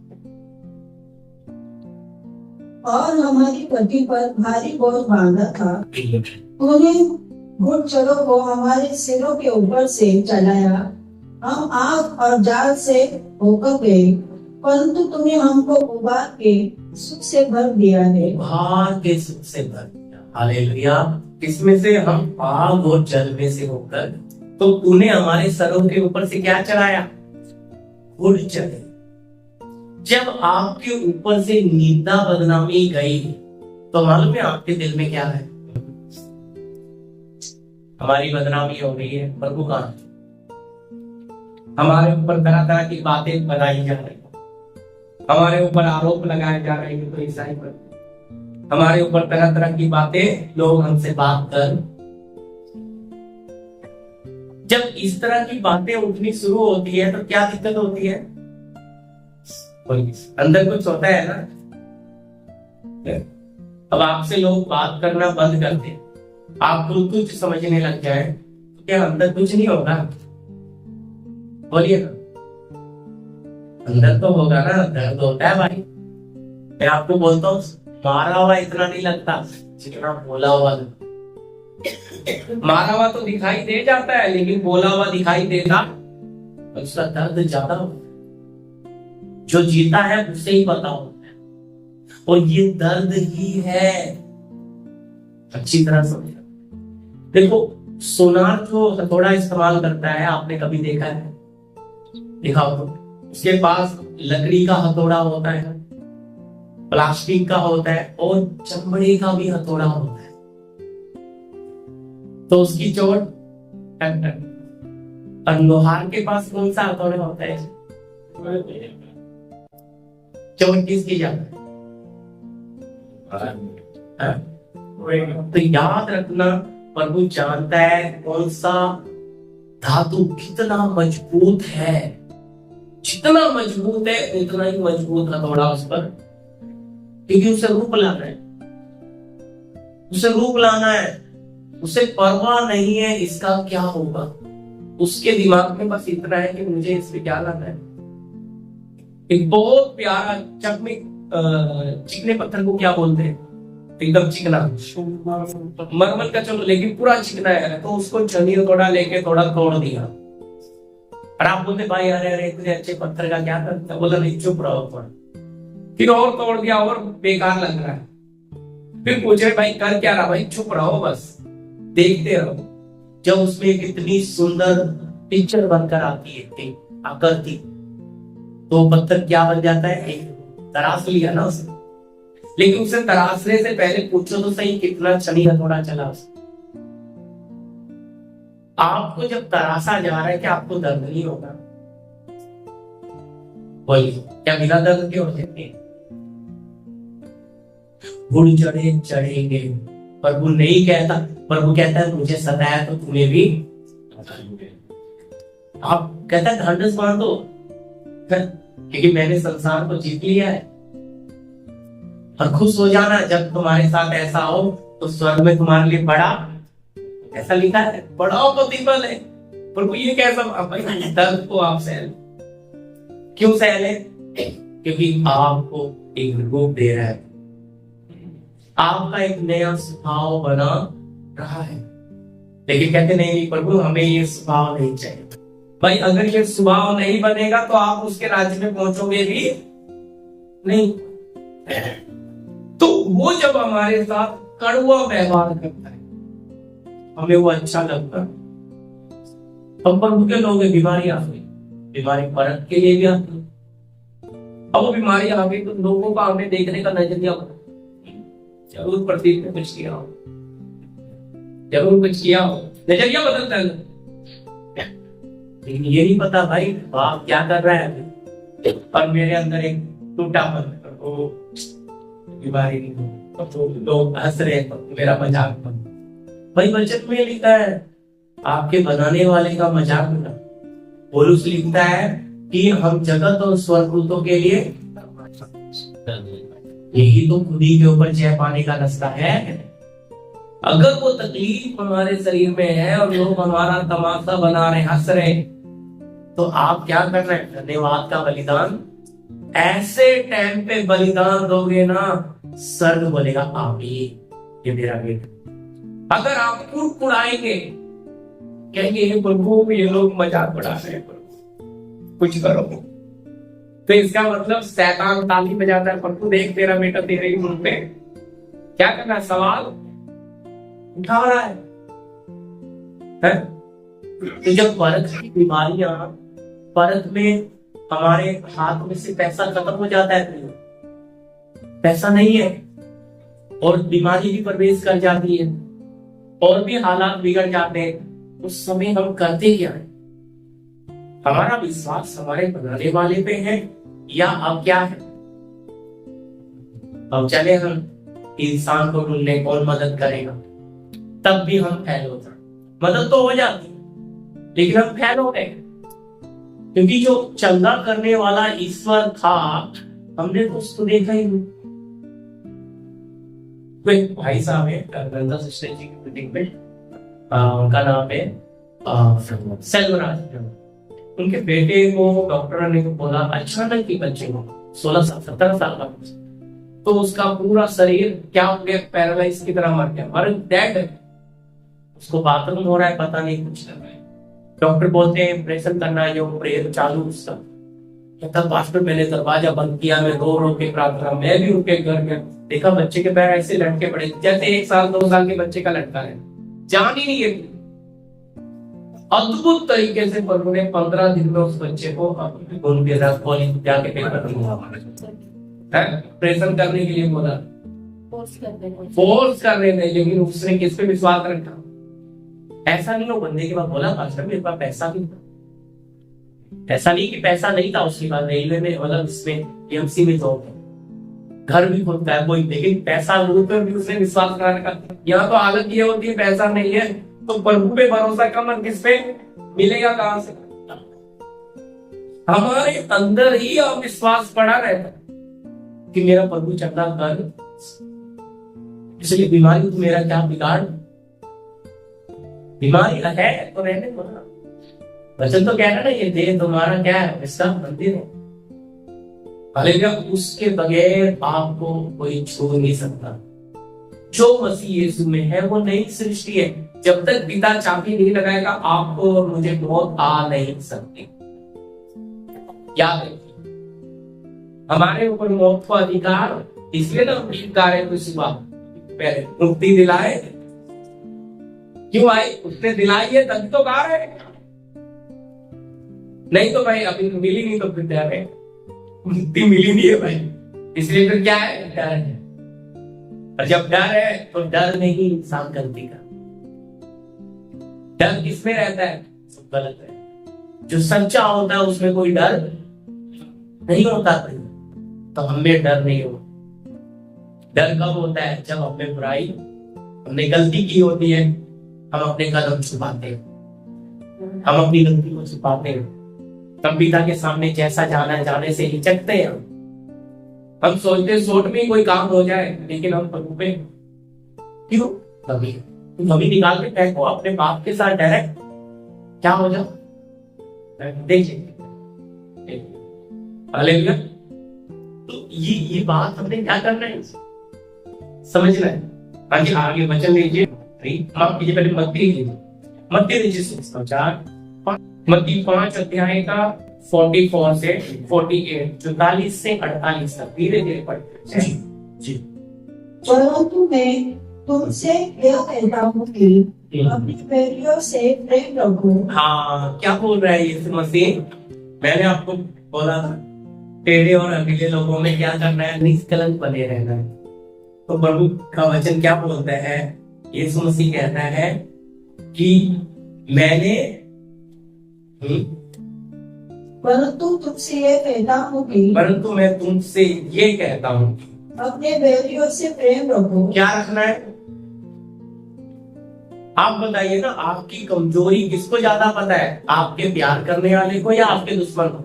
B: और हमारी पति पर भारी बोझ बांधा था, उन्हें घुड़चरों को हमारे सिरों के ऊपर से चलाया। हम आग और जाल से होकर गए, परंतु तुमने हमको उबार के सुख से भर दिया है।
A: उबार के सुख से भर दिया। हालेलुया। किसमें से? हम आग और जल में से होकर। तो तूने हमारे सरों के ऊपर से क्या चढ़ाया? घुड़चर। जब आपके ऊपर से निंदा बदनामी गई तो मालूम है आपके दिल में क्या है? हमारी बदनामी हो रही है, प्रभु का हमारे ऊपर तरह तरह की बातें बनाई जा रही, हमारे ऊपर आरोप लगाए जा रहे हैं। तो ईसाई पर हमारे ऊपर तरह तरह की बातें लोग हमसे बात कर। जब इस तरह की बातें उठनी शुरू होती है तो क्या दिक्कत होती है? अंदर कुछ होता है ना। अब आपसे लोग बात करना बंद कर दे, आप खुद कुछ समझने लग जाए तो क्या अंदर कुछ नहीं होगा? बोलिए ना, अंदर तो होगा ना। दर्द होता है भाई। मैं आपको बोलता हूँ मारा हुआ इतना नहीं लगता जितना बोला हुआ लगता। मारा हुआ तो दिखाई दे जाता है, लेकिन बोला हुआ दिखाई देता, उसका दर्द ज्यादा होता है। जो जीता है उसे ही पता होता है, और ये दर्द ही है। अच्छी तरह समझना। देखो सोनार जो हथौड़ा इस्तेमाल करता है, आपने कभी देखा है? दिखाओ तो। उसके पास लकड़ी का हथौड़ा होता है, प्लास्टिक का होता है, और चमड़े का भी हथौड़ा होता है। तो उसकी चोट टक टक। और लोहार के पास कौन सा हथौड़ा होता है? चोट किसकी जाता है? तो याद रखना, प्रभु जानता है कौन सा धातु कितना मजबूत है, जितना मजबूत है उतना ही मजबूत हथौड़ा उस पर, क्योंकि उसे रूप लाना है, उसे रूप लाना है, उसे परवाह नहीं है इसका क्या होगा। उसके दिमाग में बस इतना है कि मुझे इस पे क्या लाना है। एक बहुत प्यारा चिकने पत्थर को क्या बोलते हैं, एकदम चिकना, मरमर का चलो, लेकिन पूरा चिकना है, तो उसको छनी थोड़ा लेके थोड़ा तोड़ दिया। और आप बोलते भाई अरे अरे इतने अच्छे पत्थर का क्या करता, बोला नहीं चुप रहो। फिर और तोड़ दिया और बेकार लग रहा है। फिर पूछे भाई कर क्या रहा, भाई चुप रहो बस देखते रहो। जब उसमें एक इतनी सुंदर पिक्चर बनकर आती है, आकृति, तो पत्थर क्या बन जाता है, एक तराश लिया ना उसे, लेकिन उसे तराशने से पहले पूछो तो सही कितना छनी हथौड़ा चला उसे। आपको जब तराशा जा रहा है कि आपको दर्द नहीं होगा, बोलिए क्या बिना दर्द के हो सकते? गुड़ चढ़े चढ़ेंगे, प्रभु नहीं कहता, प्रभु कहता है मुझे सताया तो तुम्हें भी, आप कहता है ढांढस बांध दो क्योंकि मैंने संसार को जीत लिया है। और खुश हो जाना जब तुम्हारे साथ ऐसा हो, तो स्वर्ग में तुम्हारे लिए बड़ा, ऐसा लिखा है, बड़ा प्रतिफल है। प्रभु ये कैसा, दर्द को आप सह, क्यों सह ले? क्योंकि आपको एक रूप दे रहा है, आपका एक नया स्वभाव बना रहा है। लेकिन कहते नहीं प्रभु हमें ये स्वभाव नहीं चाहिए। भाई अगर ये स्वभाव नहीं बनेगा तो आप उसके राज्य में पहुंचोगे भी नहीं। तो वो जब हमारे साथ कड़वा व्यवहार करता है, हमें वो अच्छा लगता है। अब प्रभु के लोग बीमारी आ गई, बीमारी परख के लिए भी आती है। अब वो बीमारी आ गई तो लोगों का हमें देखने का नजरिया बदल, जरूर प्रतीक ने कुछ किया हो, जरूर कुछ किया हो, नजरिया बदलता है। लेकिन ये नहीं पता भाई बाप क्या कर रहा है, और मेरे अंदर एक टूटापन, वो बीमारी नहीं हो, तो लोग हंस रहे हैं, मेरा मजाक बन। भाई वचन में लिखा है आपके बनाने वाले का मजाक ना। पौलुस लिखता है कि हम जगत और स्वर्गदूतों के लिए, यही तो खुदी के ऊपर जय पाने का रास्ता है। अगर वो तकलीफ हमारे शरीर में है और लोग हमारा तमाशा बना रहे, हंस रहे, तो आप क्या कर रहे हैं? धन्यवाद का बलिदान। ऐसे टाइम पे बलिदान दोगे ना, स्वर्ग बोलेगा आमीन, ये मेरा बेटा। अगर आप कुड़ाएंगे, कहेंगे प्रभु ये लोग मजाक उड़ा रहे हैं, कुछ करो, तो इसका मतलब शैतान ताली बजाता है, प्रभु देख तेरा बेटा तेरे ही मुंह पे क्या करना, सवाल उठा रहा है? तो जब परख की बीमारियां, परख में हमारे हाथ में से पैसा खत्म हो जाता है, पैसा नहीं है और बीमारी भी प्रवेश कर जाती है और भी हालात बिगड़ जाते हैं, उस समय हम करते क्या है? हमारा विश्वास हमारे बनाने वाले पे है या अब क्या है? अब चले हम इंसान को ढूंढने, कौन मदद करेगा? तब भी हम फेल होते, मदद तो हो जाती लेकिन हम फेल हो गए, क्योंकि जो चंगा करने वाला ईश्वर था हमने तो उसको देखा ही नहीं। भाई साहब है गंगा सिस्टर जी की मीटिंग में, उनका नाम है सेल्वराज। उनके बेटे को डॉक्टर ने बोला अचानक ही बच्चे को 16-17 साल का, तो उसका पूरा शरीर क्या हो गया, पैरालाइज की तरह मर गया, मर डेड है। उसको बाथरूम हो रहा है, पता नहीं कुछ कर रहा है। डॉक्टर बोलते हैं ऑपरेशन करना है, जो प्रेयर चालू उसका। कहता पास्टर मैंने दरवाजा बंद किया, मैं रो के प्रार्थना, मैं भी उनके घर में देखा बच्चे के पैर ऐसे लटके पड़े जैसे 1 साल 2 साल के बच्चे का लटका है, जान ही नहीं है। अद्भुत तरीके से प्रभु ने 15 दिन में उस बच्चे को उनके साथ कॉलेज जाके पेपर दिया, ऑपरेशन करने के लिए बोला, फोर्स कर रहे थे, लेकिन उसने किस पे विश्वास रखा? ऐसा नहीं हो बंदे के बाद बोला पास्टर मेरे पास पैसा भी था, ऐसा नहीं कि पैसा नहीं था उसके बाद, रेलवे में मतलब इसमें एमसी में जॉब, घर भी खुद का कोई, लेकिन पैसा लोगों पर भी उसने विश्वास कराने का। यहाँ तो हालत ये होती है पैसा नहीं है तो प्रभु पे भरोसा कम और किस पे? मिलेगा कहां से? हमारे अंदर ही अविश्वास पड़ा रहता है कि मेरा प्रभु चंगा कर, इसलिए बीमारी तो मेरा क्या बिगाड़, बीमारी है तो रहने दो ना। वचन तो कह रहा है ना, ये देह तुम्हारा क्या है, इसका मंदिर है। हालेलुया। उसके बगैर आपको कोई छू नहीं सकता। जो मसीह यीशु में है वो नई सृष्टि है। जब तक पिता चाबी नहीं लगाएगा, आपको और मुझे मौत आ नहीं सकती। याद रखिए, हमारे ऊपर मौत का अधिकार, इसलिए ना गीत गा रहे थे सुबह, पहले मुक्ति दिलाए, क्यों आई? उसने दिलाई है तभी तो गा रहे हैं। नहीं तो भाई अभी तो मिली नहीं, तो फिर डर है, मुक्ति मिली नहीं है भाई, इसलिए फिर क्या है? डर है। और जब डर है तो डर नहीं इंसान गलती का। डर किसमें रहता है? सब गलत है। जो सच्चा होता है उसमें कोई डर नहीं होता, तो हमें डर नहीं होता। डर कब होता है? जब हमने बुराई, हमने गलती की होती है, हम अपने कदम छुपाते हैं, हम अपनी गलती को छुपाते हैं, हम पिता के सामने जैसा जाना है जाने से हिचकते हैं। हम सोचते सोच में कोई काम हो जाए, लेकिन हम प्रभु पे क्यों? कभी निकाल के फेंको अपने बाप के साथ डायरेक्ट, क्या हो जाओ? देखिए, हालेलुया। तो ये बात हमने क्या करना है, समझना है। आगे आगे वचन लीजिए, माफ कीजिए, पहले मत्ती लीजिए, मत्ती लीजिए सुसमाचार, मत्ती 5 अध्याय का 44 से 48, 44 से 48 तक धीरे धीरे पढ़ते हैं। जी।
B: परंतु मैं तुमसे यह कहता हूँ कि अपनी बैरियों से प्रेम रखो।
A: हाँ, क्या बोल रहा है यीशु मसीह? मैंने आपको बोला था, टेढ़े और अकेले लोगों में क्या करना है? निष्कलंक बने रहना है। तो प्रभु का वचन क्या बोलता है? यीशु मसीह कहता है कि मैंने
B: परंतु तुमसे यह कहता हूँ कि
A: परंतु मैं तुमसे ये कहता हूँ,
B: अपने बैरियों से प्रेम रखो।
A: क्या रखना है? आप बताइए ना, आपकी कमजोरी किसको ज्यादा पता है? आपके प्यार करने वाले को या आपके दुश्मन को?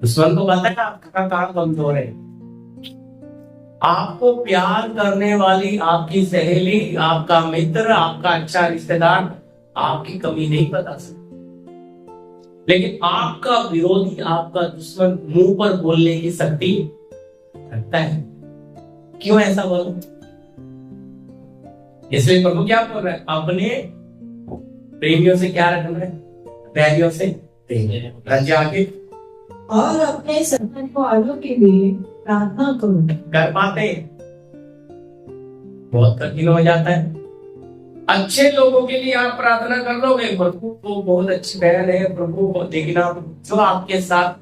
A: दुश्मन को पता है आपका कहाँ कमजोर है। आपको प्यार करने वाली आपकी सहेली, आपका मित्र, आपका अच्छा रिश्तेदार आपकी कमी नहीं बता सकता, लेकिन आपका विरोधी, आपका दुश्मन मुंह पर बोलने की शक्ति रखता है। क्यों ऐसा बोलो? इसलिए प्रभु क्या बोल रहा है? अपने प्रेमियों से क्या रखना है? बैरियों से प्रेम। आगे,
B: और अपने संतान वालों के लिए प्रार्थना करो।
A: कर पाते? बहुत कठिन हो जाता है। अच्छे लोगों के लिए आप प्रार्थना कर लोगे, प्रभु को बहुत अच्छी बहन है प्रभु को, लेकिन आप जो आपके साथ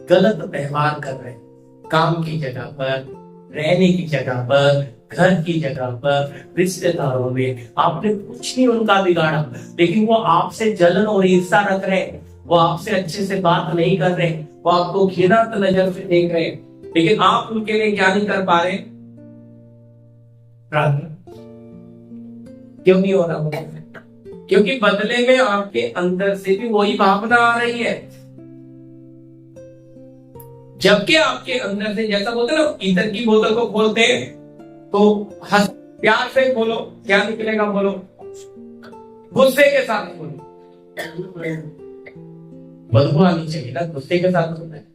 A: गलत व्यवहार कर रहे हैं, काम की जगह पर, रहने की जगह पर, घर की जगह पर, रिश्तेदारों में, आपने कुछ नहीं उनका बिगाड़ा, लेकिन वो आपसे जलन और ईर्ष्या रख रहे हैं, वो आपसे अच्छे से बात नहीं कर रहे, वो आपको घृणा नजर से देख रहे हैं, लेकिन आप उनके लिए क्या नहीं कर पा रहे? प्रार्थना। क्यों नहीं हो रहा? क्योंकि बदले में आपके अंदर से भी वही भावना आ रही है। जबकि आपके अंदर से, जैसा बोलते ना, ईतर की बोतल को खोलते हैं तो हंस प्यार से खोलो, क्या निकलेगा? बोलो, गुस्से के साथ खोलो, बदबू आनी चाहिए ना, गुस्से के साथ खोलना है।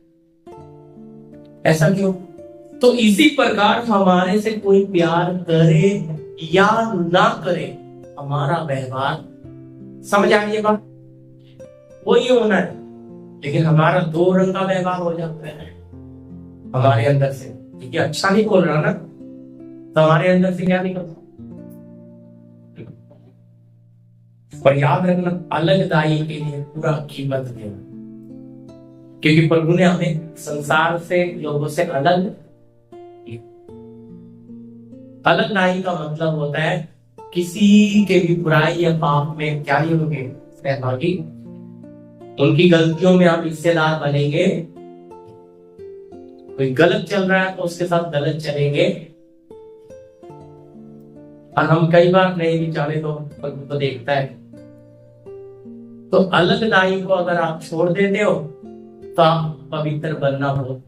A: ऐसा क्यों? तो इसी प्रकार हमारे से कोई प्यार करे या ना करे, हमारा व्यवहार, समझ आ गई बात? वही होना है। लेकिन हमारा दो रंग का व्यवहार हो जाता है हमारे अंदर से, क्योंकि अच्छा नहीं बोल रहा ना, तो हमारे अंदर से क्या निकलता? पर याद रखना, अलग दाई के लिए पूरा कीमत देना, क्योंकि प्रभु ने हमें संसार से, लोगों से अलग दाई का मतलब होता है किसी के भी बुराई या पाप में क्या नहीं होंगे सहभागी, उनकी गलतियों में आप हिस्सेदार बनेंगे। कोई गलत चल रहा है तो उसके साथ गलत चलेंगे, और हम कई बार नहीं भी जाने तो प्रभु तो देखता है, तो अलग दाई को अगर आप छोड़ देते हो तो आप पवित्र बनना हो।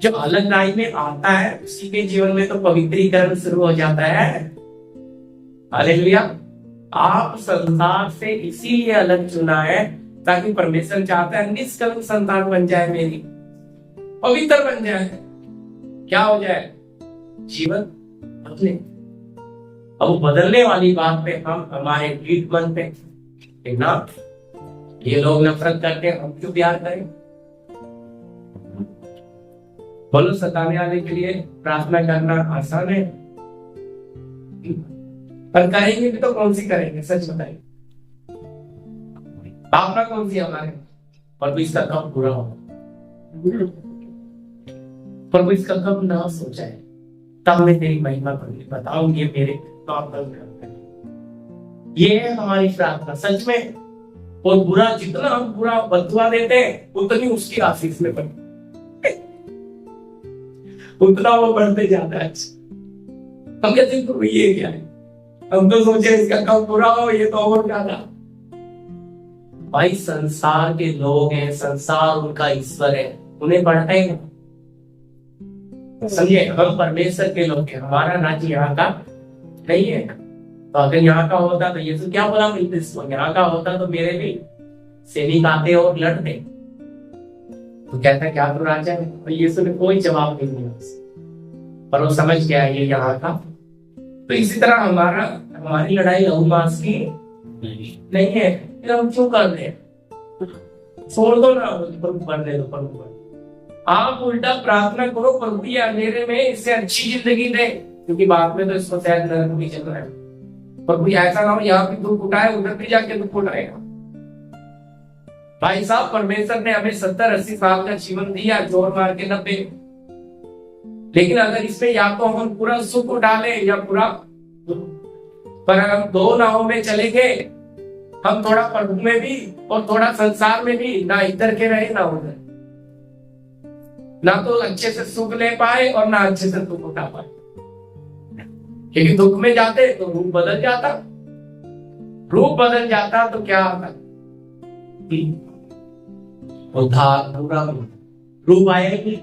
A: जो अलग दाई में आता है उसी के जीवन में तो पवित्रीकरण शुरू हो जाता है। हालेलुया। आप संसार से इसीलिए अलग चुना है ताकि परमेश्वर चाहता है निष्कलंक संतान बन जाए, मेरी पवित्र बन जाए। क्या हो जाए? जीवन बदले। अब बदलने वाली बात पे हम हमारे पीठ मन पे ना, ये लोग नफरत करते हैं, हम क्यों प्यार करें? बोलो, सताने वाले के लिए प्रार्थना करना आसान है, पर करेंगे भी तो कौन सी करेंगे? सच बताइए, भावना कौन सी हमारे? प्रभु इसका कब पूरा हो, प्रभु इसका कब ना सोचा है, तब मैं तेरी महिमा करूंगी, बताऊंगी मेरे नॉर्मल। ये है हमारी प्रार्थना सच में। और बुरा जितना हम बुरा बदुआ देते हैं उतनी उसकी आशीष में बढ़ती, उतना वो बढ़ते जाता है। हम कहते हैं ये क्या है, हम तो सोचे इसका कब पूरा हो, ये तो और ज्यादा। भाई संसार के लोग हैं, संसार उनका ईश्वर है, उन्हें बढ़ता है। समझे, हम परमेश्वर के लोग हैं, हमारा राज्य यहाँ का नहीं है। तो अगर यहाँ का होता तो यीशु क्या बोला मिलते, यहाँ का होता तो मेरे भी सैनिक आते और लड़ते। तो कहता क्या तो राजा है? तो यीशु ने कोई जवाब नहीं दिया, पर वो समझ गया ये यहाँ का। तो इसी तरह हमारी लड़ाई लहू मांस की नहीं है, फिर हम क्यों कर रहे हैं? छोड़ दो ना, प्रभु करने दो, प्रभु कर। आप उल्टा प्रार्थना करो, प्रभु ये अंधेरे में इससे अच्छी जिंदगी दे, क्योंकि बाद में तो इसको शायद नरक भी चल रहा है। प्रभु ऐसा ना हो यहाँ भी दुख उठाए, उधर भी जाके दुख उठाएगा। भाई साहब, परमेश्वर ने हमें 70-80 साल का जीवन दिया, जोर मार के 90। लेकिन अगर इसमें या तो हम पूरा सुख उठा ले या पूरा, पर हम दो नावों में चले गए, हम थोड़ा प्रभु में भी और थोड़ा संसार में भी, ना इधर के रहे ना उधर, ना तो अच्छे से सुख ले पाए और ना अच्छे से दुख उठा पाए। क्योंकि दुख में जाते तो रूप बदल जाता, रूप बदल जाता तो क्या आता? उद्धार, पूरा रूप आएगी।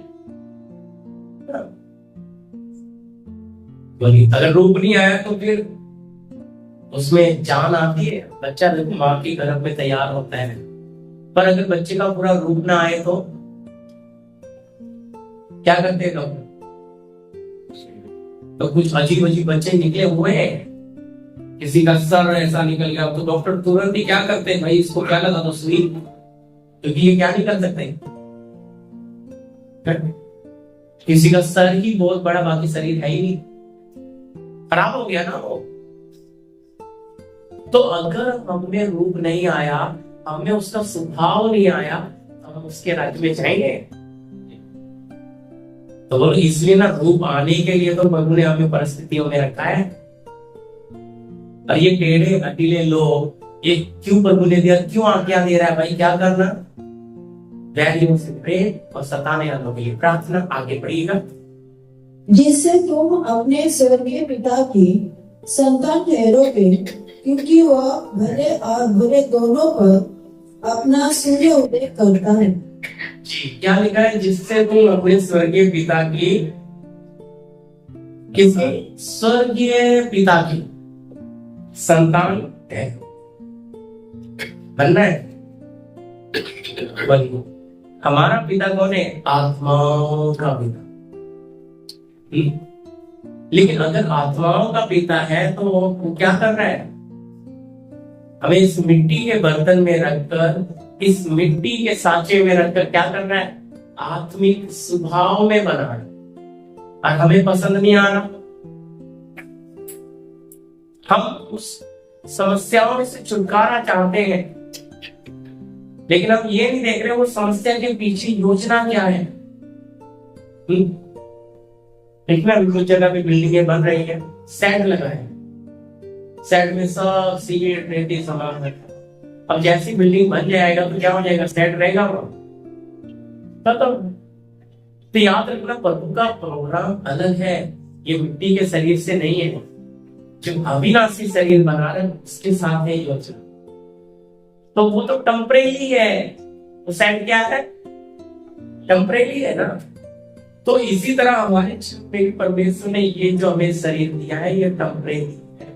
A: अगर रूप नहीं आया तो फिर उसमें जान आती है। बच्चा देखो माँ की गर्भ में तैयार होता है, पर अगर बच्चे का पूरा रूप ना आए तो क्या करते लोग? तो कुछ अजीब अजीब बच्चे निकले हुए हैं, किसी का सर ऐसा निकल गया तो डॉक्टर तुरंत ही क्या करते हैं, भाई इसको क्या लगा दो सुई, क्योंकि ये क्या नहीं कर सकते। किसी का सर ही बहुत बड़ा, बाकी शरीर है ही नहीं, खराब हो गया ना वो। तो अगर हमें रूप नहीं आया, हमें उसका स्वभाव नहीं आया, तो हम उसके राज्य में जाएंगे? तो इसलिए ना, रूप आने के लिए तो प्रभु ने हमें परिस्थितियों में रखा है। और ये टेढ़े अकेले लोग ये क्यों प्रभु ने दिया, क्यों आज्ञा दे रहा है? भाई क्या करना? वैल्यू से प्रेम और सताने वालों के लिए प्रार्थना, आगे बढ़िएगा।
B: जिससे तुम अपने स्वर्गीय पिता की संतान ठहरोगे, क्योंकि वह भले और बुरे दोनों पर अपना सूर्य उदय करता है।
A: जी, क्या लिखा है? जिससे तुम अपने स्वर्गीय पिता की, किसी स्वर्गीय पिता की संतान है, बनना है। बनिए। हमारा पिता कौन है? आत्माओं का पिता। लेकिन अगर आत्माओं का पिता है तो वो क्या कर रहा है? हमें इस मिट्टी के बर्तन में रखकर, इस मिट्टी के सांचे में रखकर क्या कर रहा है? आत्मिक स्वभाव में बना रहा है। और हमें पसंद नहीं आ रहा, हम उस समस्याओं में से छुटकारा चाहते हैं, लेकिन हम ये नहीं देख रहे वो समस्या के पीछे योजना क्या है। देखना, कुछ जगह पे बिल्डिंगें बन रही है, सेट लगा है, सेट में सब सीमेंट रेती सामान है। अब जैसी बिल्डिंग बन जाएगा तो क्या हो जाएगा? सेट रहेगा वो तो याद रखना, प्रभु का प्रोग्राम अलग है, ये मिट्टी के शरीर से नहीं है। जो अविनाशी शरीर बना रहे हैं उसके साथ है योजना। तो वो तो टेम्परेरी है, वो सेंट क्या है, टेम्परेरी है ना। तो इसी तरह हमारे जीवन में परमेश्वर ने ये जो हमें शरीर दिया है ये टेम्परेरी है,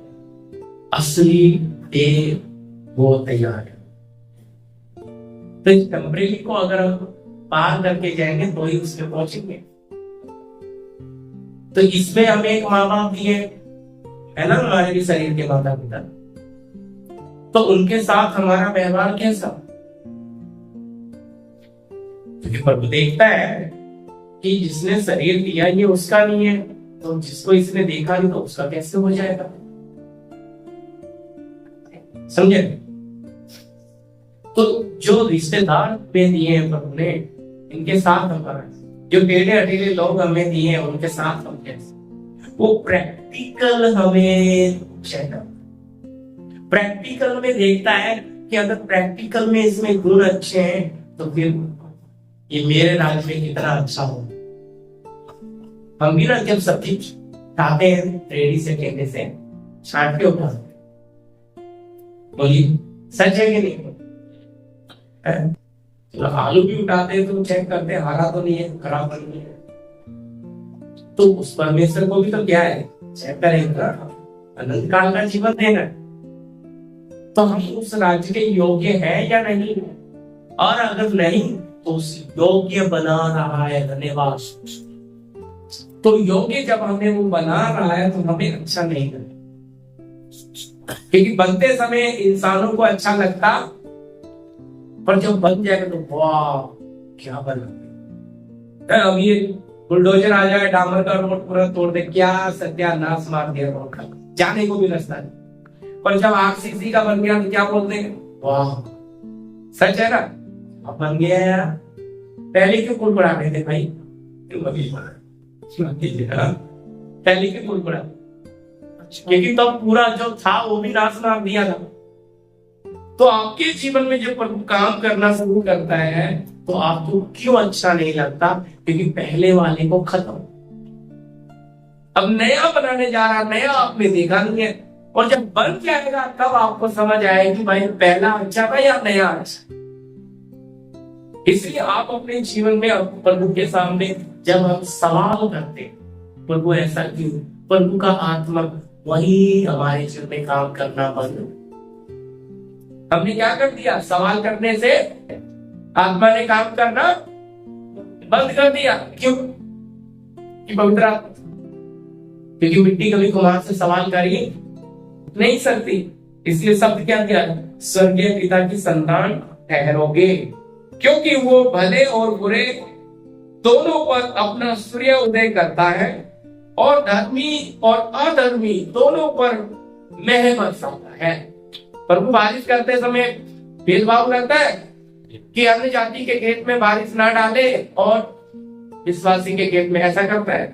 A: असली डे वो तैयार है। तो इस टेम्परेरी को अगर हम पार करके जाएंगे तो ही उसमें पहुंचेंगे। तो इसमें हमें एक माँ बाप दिए है ना, हमारे भी शरीर के माता पिता, तो उनके साथ हमारा व्यवहार कैसा, क्योंकि प्रभु देखता है कि जिसने शरीर दिया ये उसका नहीं है, तो जिसको इसने देखा नहीं तो उसका कैसे हो जाएगा, समझे। तो जो रिश्तेदार पे दिए हैं प्रभु ने, इनके साथ हमारा, जो टेढ़े अटेढ़े लोग हमें दिए हैं उनके साथ हम कैसे, वो प्रैक्टिकल हमें चाहिए। प्रैक्टिकल में देखता है कि अगर प्रैक्टिकल में इसमें गुण अच्छे हैं तो फिर ये मेरे राज्य में कितना अच्छा हो। हम भी ना जब सब्जी खाते हैं रेडी से कहने से छाट के उठाते, बोलिए सच है कि नहीं है? तो आलू भी उठाते हैं तो चेक करते हैं हरा तो नहीं है, खराब तो नहीं है। तो उस परमेश्वर को भी तो क्या है, चेक करेंगे, अनंत काल का जीवन देना। तो हम उस राज्य के योग्य है या नहीं, और अगर नहीं तो उस योग्य बना रहा है, धन्यवाद। तो योग्य जब हमें वो बना रहा है तो हमें अच्छा नहीं लगता, क्योंकि बनते समय इंसानों को अच्छा लगता, पर जब बन जाएगा तो वाह क्या बना। अब ये बुलडोजर आ जाए, डामर का रोड पूरा तोड़ दे, क्या सत्यानाश मार दिया रोड का, जाने को भी रास्ता नहीं। पर जब आरसीसी का बन गया तो क्या बोलते हैं, वाह सच है ना, अब बन गया यार। पहले क्यों कुड़कुड़ा रहे थे भाई, पहले क्यों कुड़कुड़ा, क्योंकि तब पूरा जो था वो भी नाश मार दिया था। तो आपके जीवन में जब प्रभु काम करना शुरू करता है तो आपको क्यों अच्छा नहीं लगता, क्योंकि पहले वाले को खत्म, अब नया बनाने जा रहा, नया आपने देखा नहीं है। और जब बन जाएगा तब आपको समझ आएगी भाई पहला अच्छा था या नया अच्छा। इसलिए आप अपने जीवन में प्रभु के सामने जब हम सवाल करते, प्रभु ऐसा क्यों, प्रभु का आत्मा वही हमारे जीवन में काम करना बंद। हमने क्या कर दिया, सवाल करने से आत्मा ने काम करना बंद कर दिया। क्यों, कि पवित्र आत्मा, क्योंकि मिट्टी कभी कुम्हार से सवाल कर ही नहीं सकती। इसलिए शब्द क्या दिया, स्वर्गीय पिता की संतान ठहरोगे, क्योंकि वो भले और बुरे दोनों पर अपना सूर्य उदय करता है और धर्मी और अधर्मी दोनों पर मेह बरसाता है। प्रभु बारिश करते समय भेदभाव करता है कि अन्य जाति के खेत में बारिश ना डाले और विश्वासी के खेत में ऐसा करता है।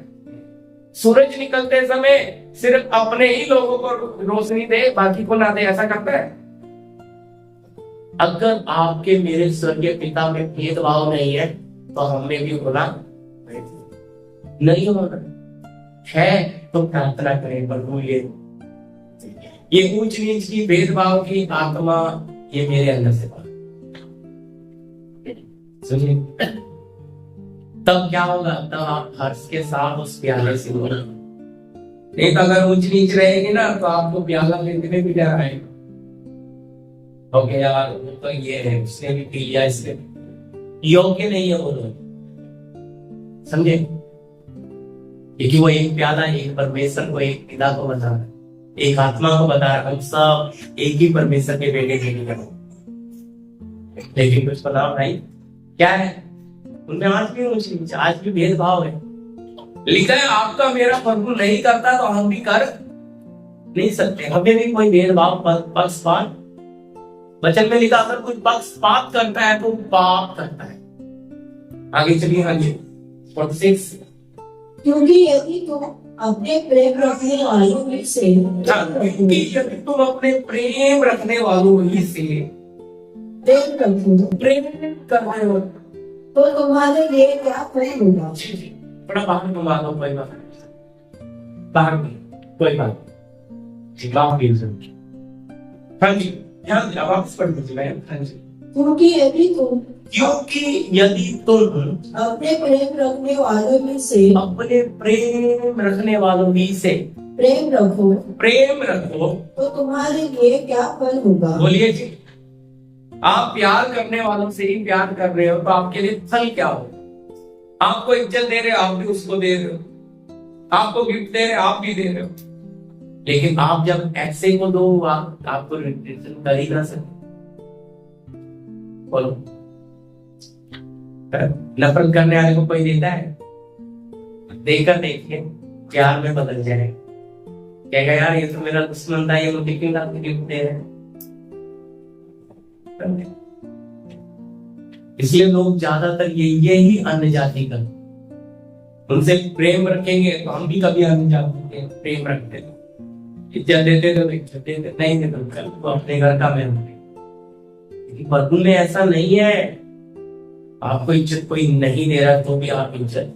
A: सूरज निकलते समय सिर्फ अपने ही लोगों को रोशनी दे, बाकी को ना दे, ऐसा करता है। अगर आपके मेरे स्वर्गीय पिता में भेदभाव नहीं है तो हमें भी होना नहीं होना है। तो प्रार्थना करें, प्रभु ये ऊंच नीच की भेदभाव की आत्मा ये मेरे अंदर से बाहर सुनिए, तब क्या होगा, तब आप हर्ष के साथ उस प्याले से बोलो। नहीं तो अगर ऊंच नीच रहेगी ना तो आपको प्याला लेने भी जा रहा है, ओके यार तो ये है, उसने भी पी लिया, इसलिए योग्य नहीं है वो लोग, समझे। क्योंकि वो एक प्याला एक परमेश्वर को, एक पिता को बता रहा है, एक आत्मा को बता रहा है, हम सब एक ही परमेश्वर के बेटे के लिए। लेकिन कुछ बताओ भाई क्या है, उनमें आज भी ऊंच नीच, आज भी भेदभाव है। लिखा है आपका मेरा प्रभु नहीं करता तो हम भी कर नहीं सकते। हमें भी कोई भेदभाव पक्षपात, वचन में लिखा अगर कोई पक्षपात करता है तो पाप करता है। आगे चलिए, हाँ जी 46।
B: क्योंकि यदि तुम अपने प्रेम रखने वालों में से
A: यदि तुम अपने प्रेम रखने वालों ही से
B: प्रेम रखो,
A: प्रेम कर रहे हो
B: तो तुम्हारे लिए क्या फल होगा।
A: थोड़ा बाहर घुमा दो, कोई बात बाहर कोई बात हाँ जी ध्यान दिया, वापस पढ़ लीजिए मैम। हाँ जी।
B: क्योंकि यदि तुम
A: क्योंकि यदि तुम
B: अपने प्रेम रखने वालों में से
A: अपने प्रेम रखने वालों ही से
B: प्रेम रखो तो तुम्हारे लिए क्या फल होगा।
A: बोलिए जी, आप प्यार करने वालों से ही प्यार कर रहे हो तो आपके लिए फल क्या हो? आपको इज्जत दे रहे हो, आप भी उसको दे रहे हो, आपको गिफ्ट दे रहे हो, आप भी दे रहे हो, लेकिन आप जब ऐसे को दो आपको रिटर्न कर ही ना सकते। बोलो, नफरत करने वाले को कोई देता है? देकर देखिए, प्यार में बदल जाए। कहेगा यार ये तो मेरा दुश्मन था, ये मुझे क्यों गिफ्ट दे रहे हैं? इसलिए लोग ज्यादातर यही अन्य जाति का उनसे प्रेम रखेंगे तो हम भी कभी अन्य जाति के प्रेम रखते थे, इज्जत देते थे, इज्जत देते नहीं देते कल तो अपने घर का मैं हूं। प्रभु में ऐसा नहीं है, आपको इज्जत कोई नहीं दे रहा तो भी आप इज्जत,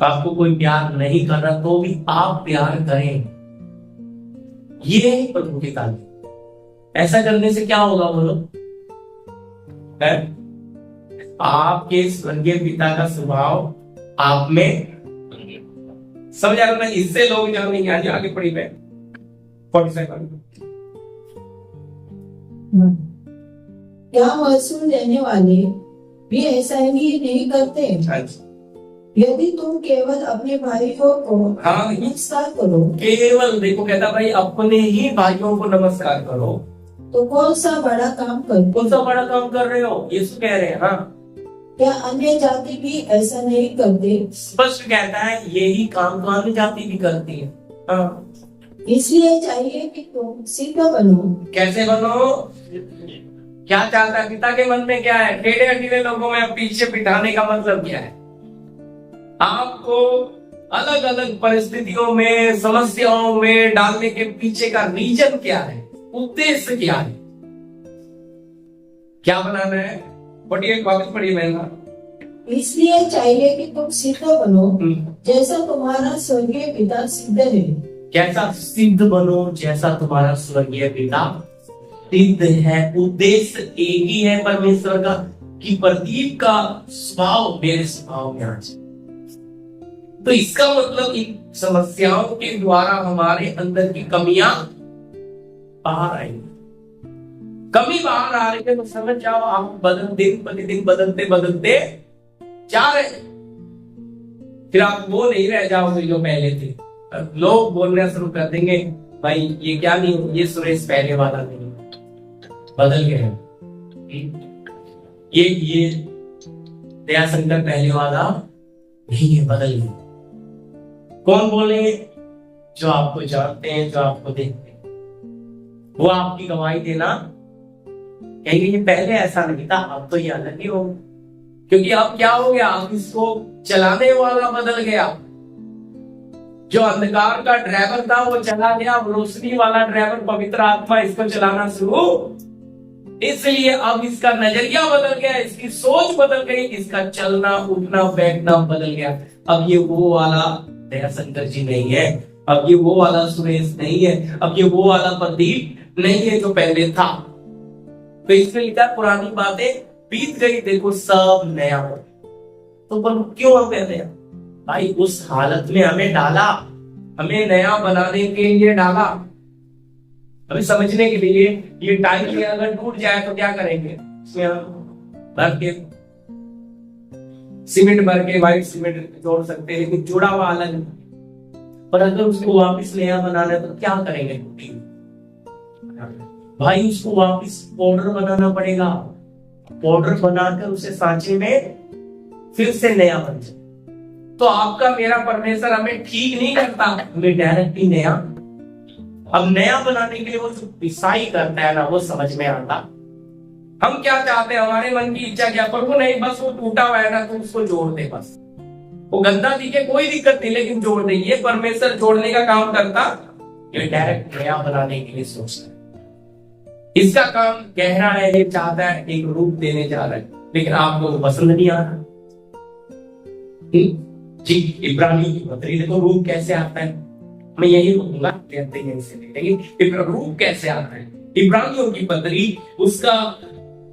A: आपको कोई प्यार नहीं कर रहा तो भी आप प्यार करें। ये है प्रभु की तालीम। ऐसा करने से क्या होगा बोलो? है? आपके स्वर्गीय पिता का स्वभाव आप में समझ आ रहा ना? इससे लोग जानेंगे। आगे पढ़ी मैं 47।
B: क्या महसूल लेने वाले भी ऐसा ही नहीं करते? यदि तुम केवल अपने भाइयों को नमस्कार करो,
A: केवल देखो कहता भाई अपने ही भाइयों को नमस्कार करो
B: तो कौन सा बड़ा काम कर
A: रहे हो? यीशु कह रहे हैं। हाँ,
B: क्या अन्य जाति भी ऐसा नहीं करते?
A: स्पष्ट कहता है यही काम तो अन्य जाति भी करती है। हाँ,
B: इसलिए चाहिए कि तुम सिद्ध बनो।
A: कैसे बनो? क्या चाहता है पिता के मन में? क्या है? टेढ़े अटीले लोगों में पीछे बिठाने का मतलब क्या है? आपको अलग अलग परिस्थितियों में, समस्याओं में डालने के पीछे का रीजन क्या है? उद्देश्य क्या है? क्या बनाना है? पढ़िए, वापस पढ़िए मैंने।
B: इसलिए चाहिए कि तुम सिद्ध बनो जैसा तुम्हारा स्वर्गीय पिता सिद्ध है।
A: कैसा सिद्ध बनो? जैसा तुम्हारा स्वर्गीय पिता सिद्ध है। उद्देश्य एक ही है परमेश्वर का कि प्रदीप का स्वभाव मेरे स्वभाव में आ जाए। तो इसका मतलब इन समस्याओं के द्वारा हमारे अंदर की कमियां बाहर आएंगी। कमी बाहर आ रही है तो समझ जाओ आप दिन प्रतिदिन बदलते जा रहे हैं। फिर आप वो नहीं रह जाओगे जो पहले थे। लोग बोलना शुरू कर देंगे भाई ये क्या नहीं, ये सुरेश पहले वाला नहीं, बदल गए हैं। ये दया शंकर पहले वाला नहीं है, बदल गए। कौन बोलेंगे? जो आपको जानते हैं, जो आपको देखते हैं, वो आपकी गवाही देना कहेंगे ये पहले ऐसा नहीं था, अब तो ये अलग ही हो। क्योंकि अब क्या हो गया? अब इसको चलाने वाला बदल गया। जो अंधकार का ड्राइवर था वो चला गया, रोशनी वाला ड्राइवर पवित्र आत्मा इसको चलाना शुरू। इसलिए अब इसका नजरिया बदल गया, इसकी सोच बदल गई, इसका चलना उठना बैठना बदल गया। अब ये वो वाला दया शंकर जी नहीं है, अब ये वो वाला सुरेश नहीं है, अब ये वो वाला प्रदीप नहीं है जो पहले था। तो इसमें लिखा पुरानी बातें बीत गई, देखो सब नया हो। तो पर क्यों हम कहते हैं भाई उस हालत में हमें डाला, हमें नया बनाने के लिए डाला। अभी समझने के लिए ये टाइम में अगर टूट जाए तो क्या करेंगे? इसमें भर के सीमेंट भर के व्हाइट सीमेंट जोड़ सकते हैं, लेकिन जुड़ा हुआ अलग। पर अगर उसको वापस नया बनाना है तो क्या करेंगे? भाई उसको वापस पाउडर बनाना पड़ेगा। पाउडर बनाकर उसे सांचे में फिर से नया बन जाए। तो आपका मेरा परमेश्वर हमें ठीक नहीं करता, हमें डायरेक्ट ही नया। अब नया बनाने के लिए वो जो पिसाई करता है ना, वो समझ में आता। हम क्या चाहते हैं? हमारे मन की इच्छा क्या? प्रभु नहीं, बस वो टूटा हुआ है ना तो उसको जोड़ दे। बस वो गंदा दिखे कोई दिक्कत नहीं, लेकिन जोड़ दे। ये परमेश्वर जोड़ने का काम करता, ये डायरेक्ट नया बनाने के लिए सोचता है। इसका काम गहरा है, ये चाहता है एक रूप देने जा रहा है, लेकिन आपको पसंद नहीं आ रहा। जी इब्रानी की पत्री देखो रूप कैसे आता है। मैं यही बोलूंगा, कहते हैं इसे, लेकिन रूप कैसे आता है? इब्रानियों की पत्री उसका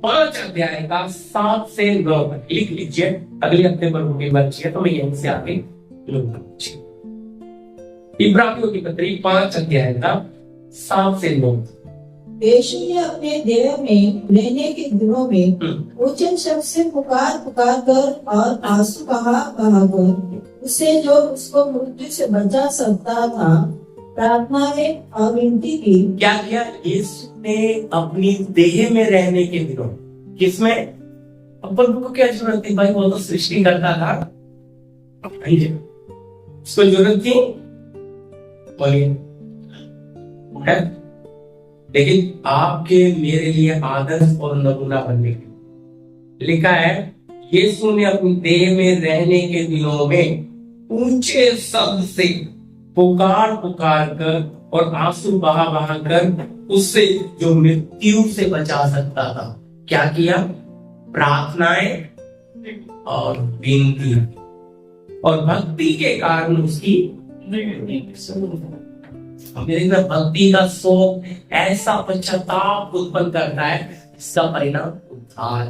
A: 5 अध्याय का 7 से 9 तक लिख लीजिए। अगले हफ्ते पर मुझे मर्जी है तो मैं यहीं से आगे लूंगा। इब्रानियों की पत्री 5 अध्याय का 7 से 9।
B: यीशु ने अपने देह में रहने के दिनों में ऊंचे शब्द से पुकार पुकार कर और आंसू बहा कर उसे जो उसको मृत्यु से बचा सकता था प्रार्थना में और विनती की।
A: क्या किया यीशु ने अपनी देह में रहने के दिनों? किसमें? अपन को क्या जरूरत थी भाई, वो तो सृष्टि करता था, उसको जरूरत थी बोलिए है? लेकिन आपके मेरे लिए आदर्श और नमूना बनने के लिए लिखा है यीशु ने अपनी देह में रहने के दिनों में ऊंचे शब्द से पुकार पुकार कर और आंसू बहा बहा कर उससे जो मृत्यु से बचा सकता था क्या किया? प्रार्थनाएं और विनती और भक्ति के कारण उसकी मेरे भक्ति का शोक ऐसा पश्चाताप उत्पन्न करता है इसका परिणाम उद्धार।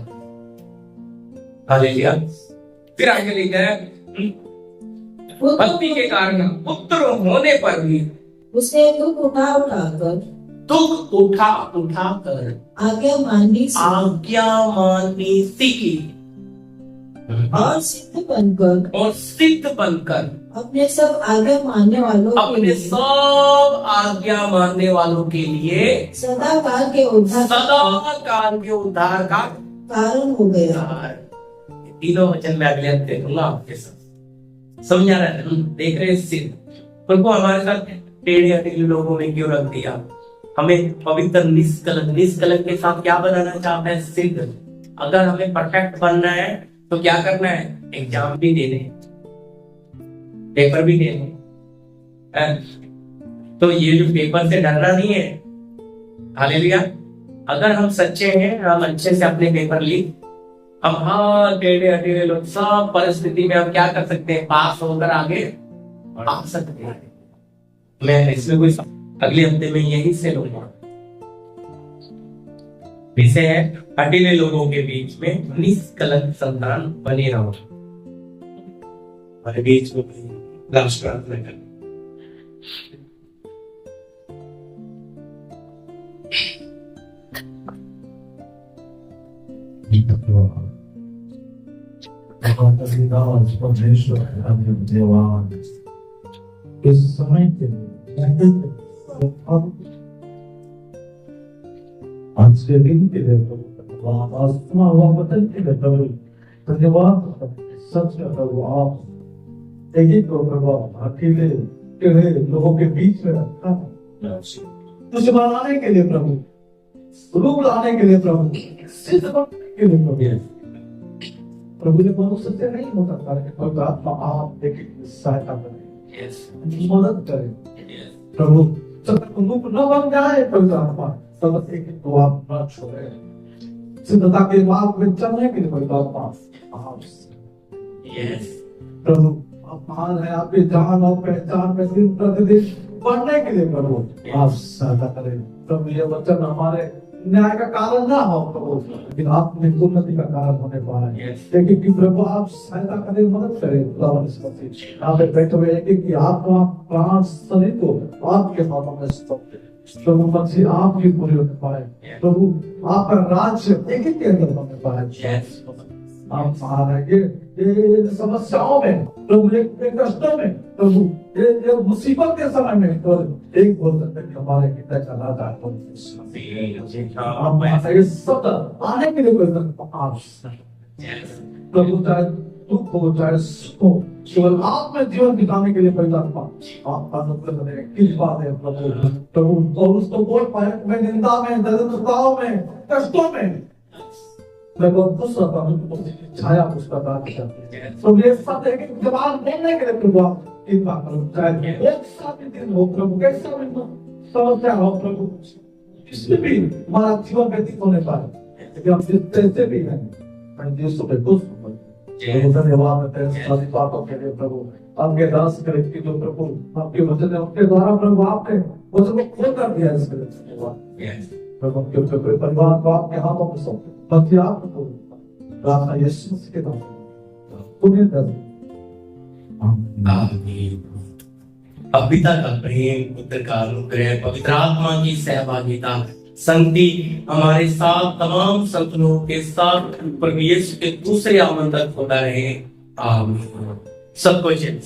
A: हालेलुया। फिर आगे लिखा है भक्ति के कारण पुत्र होने पर भी
B: उसने दुख उठा उठाकर आज्ञा माननी सीखी और सिद्ध बनकर अपने सब आज्ञा मानने वालों के लिए सदा काल के उद्धार का कारण हो गया।
A: तीनों वचन में अगले हफ्ते दूंगा आपके साथ। समझा रहे हैं? देख रहे सिद्ध प्रभु हमारे साथ टेढ़े हटेढ़े लोगों में क्यों रख दिया? हमें पवित्र निष्कलंक के साथ क्या बनाना चाहता है? सिद्ध। अगर हमें परफेक्ट बनना है तो क्या करना है? एग्जाम भी देने, पेपर भी देने। तो ये जो पेपर से डरना नहीं है। हालेलुया। अगर हम सच्चे हैं, हम अच्छे से अपने पेपर लिख, हम टेढ़े हटेढ़े लोग सब परिस्थिति में हम क्या कर सकते हैं? पास होकर आगे आ सकते हैं। मैं इसमें कोई अगले हफ्ते में यही से लूंगा। विषय है हठीले लोगों के बीच में निष्कलंक संतान बने रहो। हमारे बीच में लास्ट प्रार्थना करें।
D: इस समय के लिए आज के दिन के लिए धन्यवाद, आज सुना हुआ वचन के लिए धन्यवाद। सच का प्रभु आप एक ही को प्रभु अकेले टेढ़े लोगों के बीच में रखा तुझे बनाने के लिए प्रभु, रूप लाने के लिए प्रभु, सिद्ध बनने के लिए प्रभु ने मनुष्य से नहीं हो सकता है और आत्मा आप एक सहायता करें, मदद करें प्रभु। जब तक रूप न बन जाए पवित्र आत्मा तब तक एक को आप न छोड़े। सिद्धता के मार्ग में चलने के लिए पवित्र आत्मा आप प्रभु आप महान है, आपकी जान और पहचान में दिन प्रतिदिन बढ़ने के लिए प्रभु आप सहायता करें प्रभु। ये वचन हमारे न्याय का कारण ना हो प्रभु, लेकिन आपने उन्नति का कारण होने पाए। लेकिन प्रभु आप सहायता करें, मदद करें। आप बैठे हुए एक आत्मा प्राण शरीर को आपके हाथों में सौंप प्रभु। मसीह आपकी पूरी होने पाए प्रभु, आपका राज्य एक ही के अंदर होने पाए। आप महान है। ये समस्याओं में प्रभु, एक कष्टों में प्रभु, ये मुसीबत के समय में तो एक बोल सकते हैं हमारे पिता का राजा आप ये सब आने के लिए आप प्रभु, चाहे दुख हो चाहे सुख हो, केवल आप में जीवन बिताने के लिए पैदा आपका अनुग्रह करें, कृपा दें प्रभु। प्रभु और उसको बोल पाए मैं निंदा में, दरिद्रताओं में, कष्टों में मैं बहुत खुश रहता हूँ, छाया उसका प्राप्त करते हैं। तो ये सब एक जवान देने के लिए प्रभु आप कृपा करो। चाहे एक साथ दिन हो प्रभु, कैसा भी समस्या हो प्रभु, इसमें भी हमारा जीवन व्यतीत होने पाए, लेकिन हम जितने भी हैं मैं देश को खुश हूँ। धन्यवाद सारी बातों के लिए प्रभु। आपके दास करें कि जो प्रभु आपके वचन है उनके द्वारा प्रभु आपने वचन को खोल कर दिया, इसके लिए धन्यवाद। प्रभु के पूरे परिवार को आपके हाथों में सौंपते हैं। ताकि आपको प्रार्थना यीशु मसीह के नाम में पूरी तरह
A: आमीन। अब पिता का प्रेम, पुत्र का अनुग्रह, पवित्र आत्मा की सहभागिता, संगति हमारे साथ तमाम संतों के साथ प्रभु यीशु के दूसरे आमंत्रण होता रहे। आमीन। सबको जय